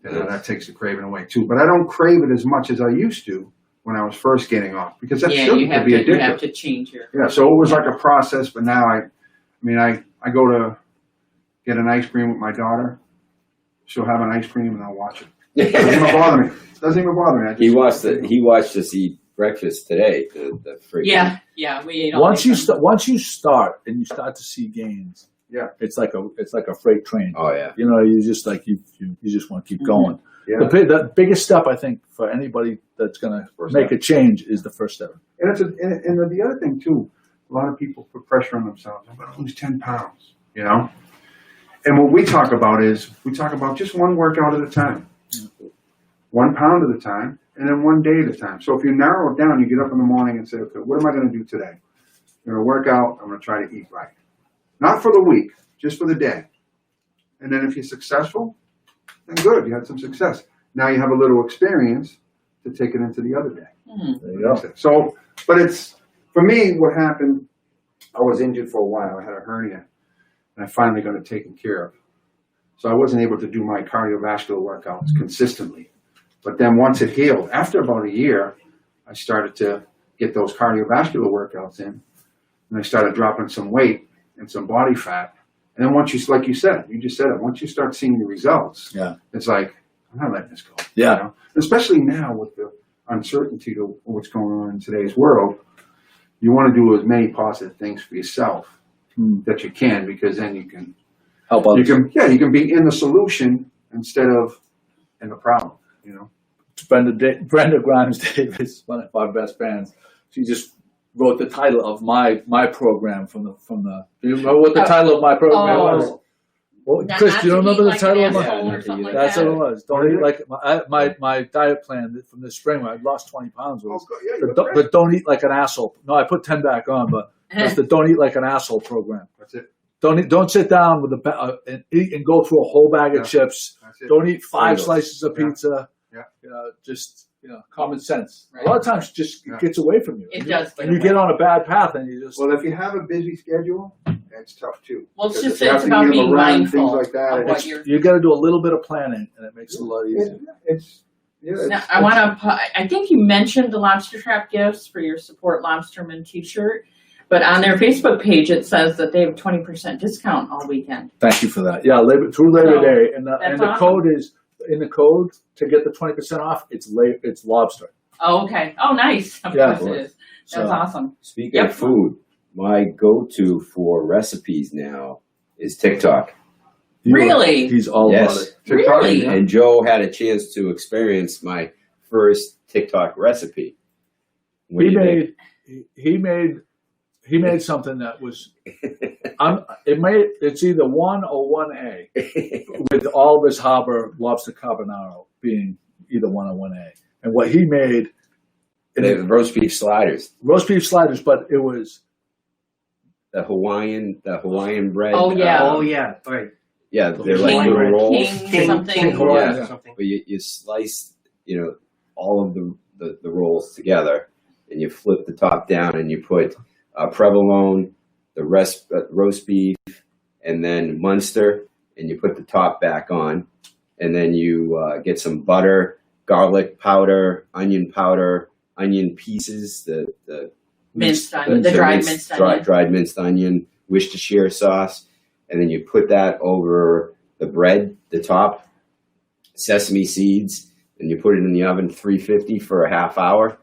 Speaker 5: and
Speaker 4: Nice.
Speaker 5: that takes the craving away too. But I don't crave it as much as I used to when I was first getting off, because that sugar
Speaker 3: you
Speaker 5: could
Speaker 3: have
Speaker 5: be
Speaker 3: to
Speaker 5: addictive.
Speaker 3: change your.
Speaker 5: Yeah, so it was like a process, but now I go to get an ice cream with my daughter. She'll have an ice cream and I'll watch it. Doesn't even bother me. Doesn't even bother me. I just,
Speaker 4: He watched us eat breakfast today. The freaking
Speaker 3: Yeah, we ate all
Speaker 1: Once
Speaker 3: these
Speaker 1: once you start and you start to see gains,
Speaker 5: Yeah.
Speaker 1: it's like a freight train.
Speaker 4: Oh yeah.
Speaker 1: You know, you just like you just want to keep going.
Speaker 5: yeah.
Speaker 1: The biggest step I think for anybody that's going to
Speaker 5: First
Speaker 1: make
Speaker 5: step.
Speaker 1: a change is the first step.
Speaker 5: And the other thing too, a lot of people put pressure on themselves. I'm going to lose 10 pounds, you know? And what we talk about just one workout at a time. 1 pound at a time, and then 1 day at a time. So if you narrow it down, you get up in the morning and say, okay, what am I going to do today? I'm going to work out. I'm going to try to eat right. Not for the week, just for the day. And then if you're successful, then good, you had some success. Now you have a little experience to take it into the other day.
Speaker 1: There you go.
Speaker 5: So, but for me, what happened, I was injured for a while. I had a hernia, and I finally got it taken care of. So I wasn't able to do my cardiovascular workouts consistently. But then once it healed, after about a year, I started to get those cardiovascular workouts in, and I started dropping some weight and some body fat, And then once you, like you said, you just said it, once you start seeing the results,
Speaker 1: Yeah.
Speaker 5: it's like, I'm not letting this go.
Speaker 1: Yeah.
Speaker 5: You know? Especially now with the uncertainty of what's going on in today's world, you want to do as many positive things for yourself that you can, because then you can
Speaker 1: Help others.
Speaker 5: you can be in the solution instead of in the problem, you know.
Speaker 1: Brenda Grimes Davis, one of our best fans, she just wrote the title of my program from the. Do you remember what the title of my program was? Well,
Speaker 3: Not-
Speaker 1: Chris,
Speaker 3: not
Speaker 1: do you
Speaker 3: to
Speaker 1: remember
Speaker 3: eat
Speaker 1: the
Speaker 3: like
Speaker 1: title
Speaker 3: an
Speaker 1: of my?
Speaker 3: asshole or something like
Speaker 1: That's
Speaker 3: that.
Speaker 1: what it was. Don't eat like my diet plan from this spring. I lost 20 pounds. Was, but don't eat like an asshole. No, I put 10 back on, but that's the don't eat like an asshole program.
Speaker 5: That's it.
Speaker 1: Don't sit down with and eat and go through a whole bag of chips.
Speaker 5: That's it.
Speaker 1: Don't eat 5
Speaker 4: Fritos.
Speaker 1: slices of pizza.
Speaker 5: Yeah.
Speaker 1: You know, just common sense.
Speaker 3: Right.
Speaker 1: A lot of times, it just gets away from you.
Speaker 3: It does.
Speaker 1: And you get on a bad path, and you just.
Speaker 5: Well, if you have a busy schedule, that's tough too.
Speaker 3: Well, it's
Speaker 5: Because
Speaker 3: just
Speaker 5: if you have
Speaker 3: it's
Speaker 5: to
Speaker 3: about
Speaker 5: get 'em
Speaker 3: being
Speaker 5: around,
Speaker 3: mindful
Speaker 5: things like that.
Speaker 3: of what
Speaker 5: It's,
Speaker 3: you're.
Speaker 1: You got to do a little bit of planning, and it makes it a lot easier.
Speaker 3: Now, I want to. I think you mentioned the lobster trap gifts for your Support Lobsterman T-shirt, but on their Facebook page it says that they have 20% discount all weekend.
Speaker 1: Thank you for that. Yeah, through Labor
Speaker 3: So,
Speaker 1: Day, and the
Speaker 3: awesome.
Speaker 1: code is in the code to get the 20% off. It's lobster.
Speaker 3: Oh, okay. Oh, nice. Of
Speaker 1: Yeah.
Speaker 3: course it is. That's
Speaker 1: So,
Speaker 3: awesome.
Speaker 4: Speaking
Speaker 3: Yep.
Speaker 4: of food, my go-to for recipes now is TikTok.
Speaker 3: Really?
Speaker 1: He's all
Speaker 4: Yes.
Speaker 1: about it.
Speaker 3: Really?
Speaker 4: And Joe had a chance to experience my first TikTok recipe. What do you think?
Speaker 1: He made something that was. It's either 1 or 1A, with Oliver's Harbor lobster carbonara being either 1 or 1A. And what he made,
Speaker 4: The roast beef sliders,
Speaker 1: roast beef sliders, but it was
Speaker 4: the Hawaiian bread.
Speaker 3: Oh, yeah.
Speaker 2: Oh yeah, right.
Speaker 4: Yeah, they're like
Speaker 3: King-
Speaker 4: little rolls.
Speaker 3: King something.
Speaker 2: King Hawaiian
Speaker 1: Yeah.
Speaker 2: or something.
Speaker 4: But you slice, all of the rolls together, and you flip the top down, and you put provolone, the roast beef, and then Munster, and you put the top back on, and then you get some butter, garlic powder, onion pieces, the
Speaker 3: Minced onion, the dried minced onion.
Speaker 4: dried minced onion, Worcestershire sauce, and then you put that over the bread, the top, sesame seeds, and you put it in the oven 350 for a half hour,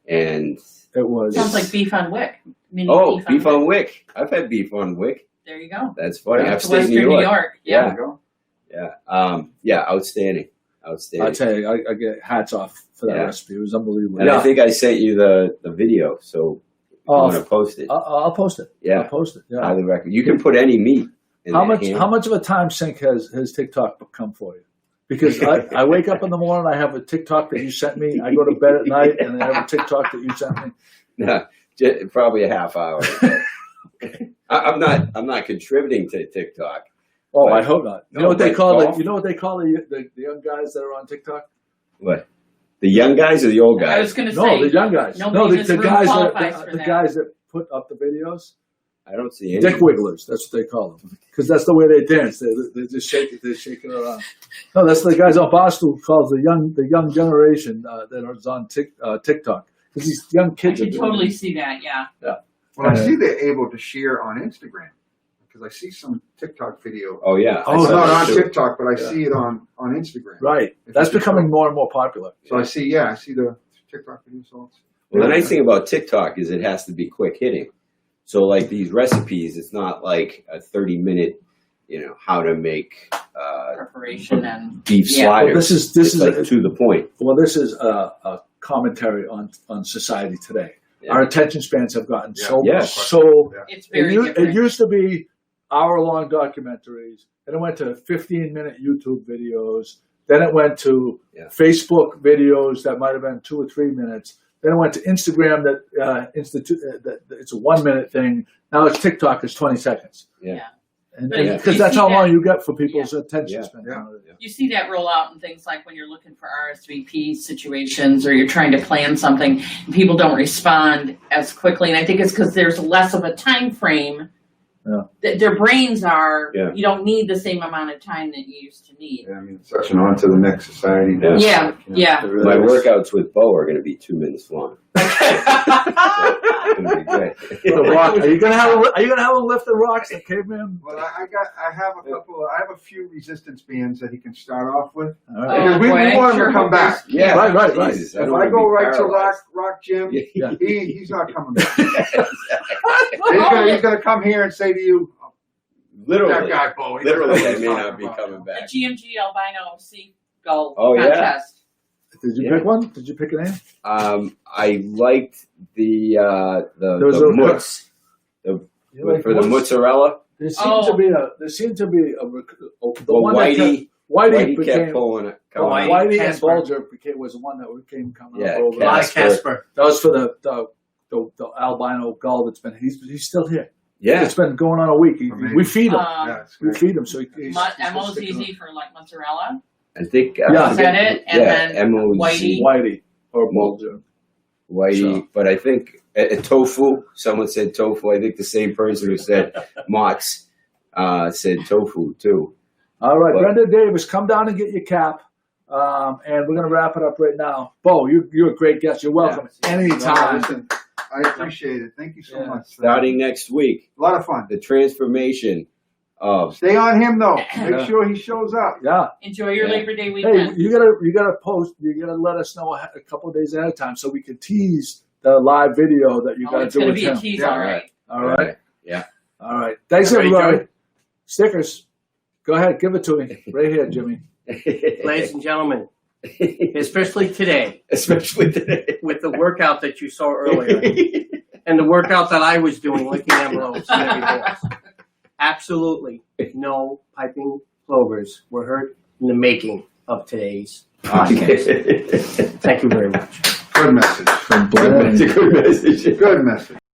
Speaker 4: and
Speaker 1: it was.
Speaker 3: Sounds like beef on wick. Mini
Speaker 4: beef on wick. I've had beef on wick.
Speaker 3: There you go.
Speaker 4: That's funny.
Speaker 1: Yeah,
Speaker 4: Upstate
Speaker 3: Western New York.
Speaker 4: Yeah.
Speaker 5: There you go.
Speaker 4: Yeah, outstanding.
Speaker 1: I tell you, I get hats off for that
Speaker 4: Yeah.
Speaker 1: recipe. It was unbelievable.
Speaker 4: And I think I sent you the video, so if you
Speaker 1: Oh,
Speaker 4: want to post it.
Speaker 1: I'll post it.
Speaker 4: Yeah.
Speaker 1: I'll post it. Yeah.
Speaker 4: Highly recommend. You can put any meat in
Speaker 1: How
Speaker 4: that
Speaker 1: much?
Speaker 4: ham.
Speaker 1: How much of a time sink has TikTok become for you? Because I wake up in the morning, I have a TikTok that you sent me. I go to bed at night, and I have a TikTok that you sent me.
Speaker 4: No, probably a half hour. I'm not contributing to TikTok.
Speaker 1: Oh,
Speaker 4: But-
Speaker 1: I hope not. You
Speaker 4: No,
Speaker 1: know what they
Speaker 4: but
Speaker 1: call
Speaker 4: golf-
Speaker 1: You know what they call the young guys that are on TikTok?
Speaker 4: What? The young guys or the old
Speaker 3: I
Speaker 4: guys?
Speaker 3: was going to
Speaker 1: No,
Speaker 3: say.
Speaker 1: the young guys.
Speaker 3: nobody
Speaker 1: No,
Speaker 3: in
Speaker 1: the
Speaker 3: this room
Speaker 1: guys
Speaker 3: qualifies
Speaker 1: that
Speaker 3: for
Speaker 1: the
Speaker 3: that.
Speaker 1: guys that put up the videos.
Speaker 4: I don't see any.
Speaker 1: Dick wigglers. That's what they call them. Because that's the way they dance. They just shake it. They shake it around. No, that's the guys on Boston calls the young generation that is on TikTok. Because these young
Speaker 3: I
Speaker 1: kids are
Speaker 3: could
Speaker 1: doing
Speaker 3: totally
Speaker 1: it.
Speaker 3: see that. Yeah.
Speaker 5: Well, I see they're able to share on Instagram because I see some TikTok video.
Speaker 4: Oh yeah. I
Speaker 1: Oh,
Speaker 5: It's
Speaker 4: saw
Speaker 5: not
Speaker 4: that
Speaker 5: on
Speaker 4: too.
Speaker 5: TikTok, but I
Speaker 1: Yeah.
Speaker 5: see it on Instagram.
Speaker 1: Right.
Speaker 5: If
Speaker 1: That's
Speaker 5: you
Speaker 1: becoming
Speaker 5: control.
Speaker 1: more and more popular.
Speaker 5: So I see the TikTok video. So
Speaker 4: Well, the nice thing about TikTok is it has to be quick hitting. So like these recipes, it's not like a 30-minute, how to make
Speaker 3: Preparation and.
Speaker 4: beef
Speaker 3: Yeah.
Speaker 1: Well,
Speaker 4: sliders.
Speaker 1: this is
Speaker 4: It's like to the point.
Speaker 1: well, this is a commentary on society today.
Speaker 4: Yeah.
Speaker 1: Our attention spans have gotten so
Speaker 4: Yeah.
Speaker 1: so.
Speaker 3: It's very
Speaker 1: It
Speaker 3: different.
Speaker 1: used to be hour-long documentaries. Then it went to 15-minute YouTube videos. Then it went to
Speaker 4: Yeah.
Speaker 1: Facebook videos that might have been 2 or 3 minutes. Then it went to Instagram that it's a 1-minute thing. Now it's TikTok is 20 seconds.
Speaker 4: Yeah.
Speaker 1: And
Speaker 3: But
Speaker 1: because
Speaker 3: you
Speaker 1: that's
Speaker 3: see
Speaker 1: how
Speaker 3: that-
Speaker 1: long you get for people's attention
Speaker 4: Yeah.
Speaker 1: span.
Speaker 5: Yeah.
Speaker 3: You see that roll out in things like when you're looking for RSVP situations or you're trying to plan something and people don't respond as quickly. And I think it's because there's less of a time frame.
Speaker 1: Yeah.
Speaker 3: Their brains are,
Speaker 4: Yeah.
Speaker 3: you don't need the same amount of time that you used to need.
Speaker 5: I mean, such an on to the next society.
Speaker 4: Yeah.
Speaker 3: Yeah, yeah.
Speaker 1: It really
Speaker 4: My
Speaker 1: is.
Speaker 4: workouts with Bo are going to be 2 minutes long. Gonna be great.
Speaker 1: The rock. Are you gonna have a lift of rocks that came in?
Speaker 5: Well, I have a few resistance bands that he can start off with.
Speaker 1: All right.
Speaker 3: Oh,
Speaker 5: We
Speaker 3: boy, I
Speaker 5: want him
Speaker 3: sure
Speaker 5: to come
Speaker 3: hope
Speaker 5: back.
Speaker 4: Yeah,
Speaker 1: Right.
Speaker 4: Jesus,
Speaker 5: If
Speaker 4: don't
Speaker 5: I
Speaker 4: wanna
Speaker 5: go
Speaker 4: be
Speaker 5: right to
Speaker 4: paralyzed.
Speaker 5: Rock Jim,
Speaker 1: Yeah.
Speaker 5: he's not coming back. He's gonna come here and say to you,
Speaker 4: Literally,
Speaker 5: that guy, Bo. he doesn't know
Speaker 4: literally,
Speaker 5: what
Speaker 4: I
Speaker 5: he's
Speaker 4: may
Speaker 5: talking
Speaker 4: not be
Speaker 5: about."
Speaker 4: coming
Speaker 3: The
Speaker 4: back.
Speaker 3: GMG albino seagull
Speaker 4: Oh, yeah.
Speaker 3: contest.
Speaker 1: Did you
Speaker 4: Yeah.
Speaker 1: pick one? Did you pick a name?
Speaker 4: I liked the
Speaker 1: There was a-
Speaker 4: mutz.
Speaker 1: You like
Speaker 4: For the
Speaker 1: one?
Speaker 4: mozzarella.
Speaker 1: There seemed to be a. The one that kept,
Speaker 4: Whitey
Speaker 1: became.
Speaker 4: kept pulling it.
Speaker 2: Whitey.
Speaker 1: Whitey and
Speaker 2: Casper.
Speaker 1: Bulger was the one that became coming
Speaker 4: Yeah,
Speaker 1: up over.
Speaker 2: Casper.
Speaker 1: That was for the albino gull that's been. He's still here.
Speaker 4: Yeah.
Speaker 1: It's been going on a week. We feed him.
Speaker 5: Yeah, it's
Speaker 1: We
Speaker 5: great.
Speaker 1: feed him, so he's
Speaker 3: Emo's
Speaker 1: sticking
Speaker 3: easy for like mozzarella.
Speaker 4: I think.
Speaker 1: Yeah.
Speaker 3: Is that it? And then
Speaker 4: M-O-Z.
Speaker 1: Whitey or Bulger.
Speaker 4: Whitey.
Speaker 1: So.
Speaker 4: But I think tofu. Someone said tofu. I think the same person who said Mott's said tofu too.
Speaker 1: All right,
Speaker 4: But-
Speaker 1: Brenda Davis, come down and get your cap. And we're going to wrap it up right now. Bo, you're a great guest. You're welcome
Speaker 5: No,
Speaker 1: anytime.
Speaker 5: listen, I appreciate it. Thank you so
Speaker 1: Yeah.
Speaker 5: much.
Speaker 4: Starting next week,
Speaker 5: A lot of fun.
Speaker 4: the transformation of
Speaker 5: Stay on him though.
Speaker 1: Yeah.
Speaker 5: Make sure he shows up.
Speaker 1: Yeah.
Speaker 3: Enjoy your
Speaker 4: Yeah.
Speaker 3: Labor Day
Speaker 1: Hey,
Speaker 3: weekend.
Speaker 1: you gotta post. You gotta let us know a couple of days ahead of time so we can tease the live video that you
Speaker 3: Oh,
Speaker 1: gotta
Speaker 3: it's
Speaker 1: do
Speaker 3: going to
Speaker 1: with
Speaker 3: be a
Speaker 1: him.
Speaker 3: tease,
Speaker 5: Yeah.
Speaker 3: all right.
Speaker 1: All right.
Speaker 4: Yeah.
Speaker 1: All right. Thanks,
Speaker 2: Ready,
Speaker 1: everybody.
Speaker 2: Joey?
Speaker 1: Stickers. Go ahead. Give it to me. Right here, Jimmy.
Speaker 2: Ladies and gentlemen, especially today,
Speaker 4: Especially today.
Speaker 2: with the workout that you saw earlier, and the workout that I was doing, licking envelopes and everything. Absolutely no piping plovers were hurt in the making of today's podcast. Thank you very much.
Speaker 5: Good message.
Speaker 1: From
Speaker 4: It's a good message.
Speaker 5: Good message.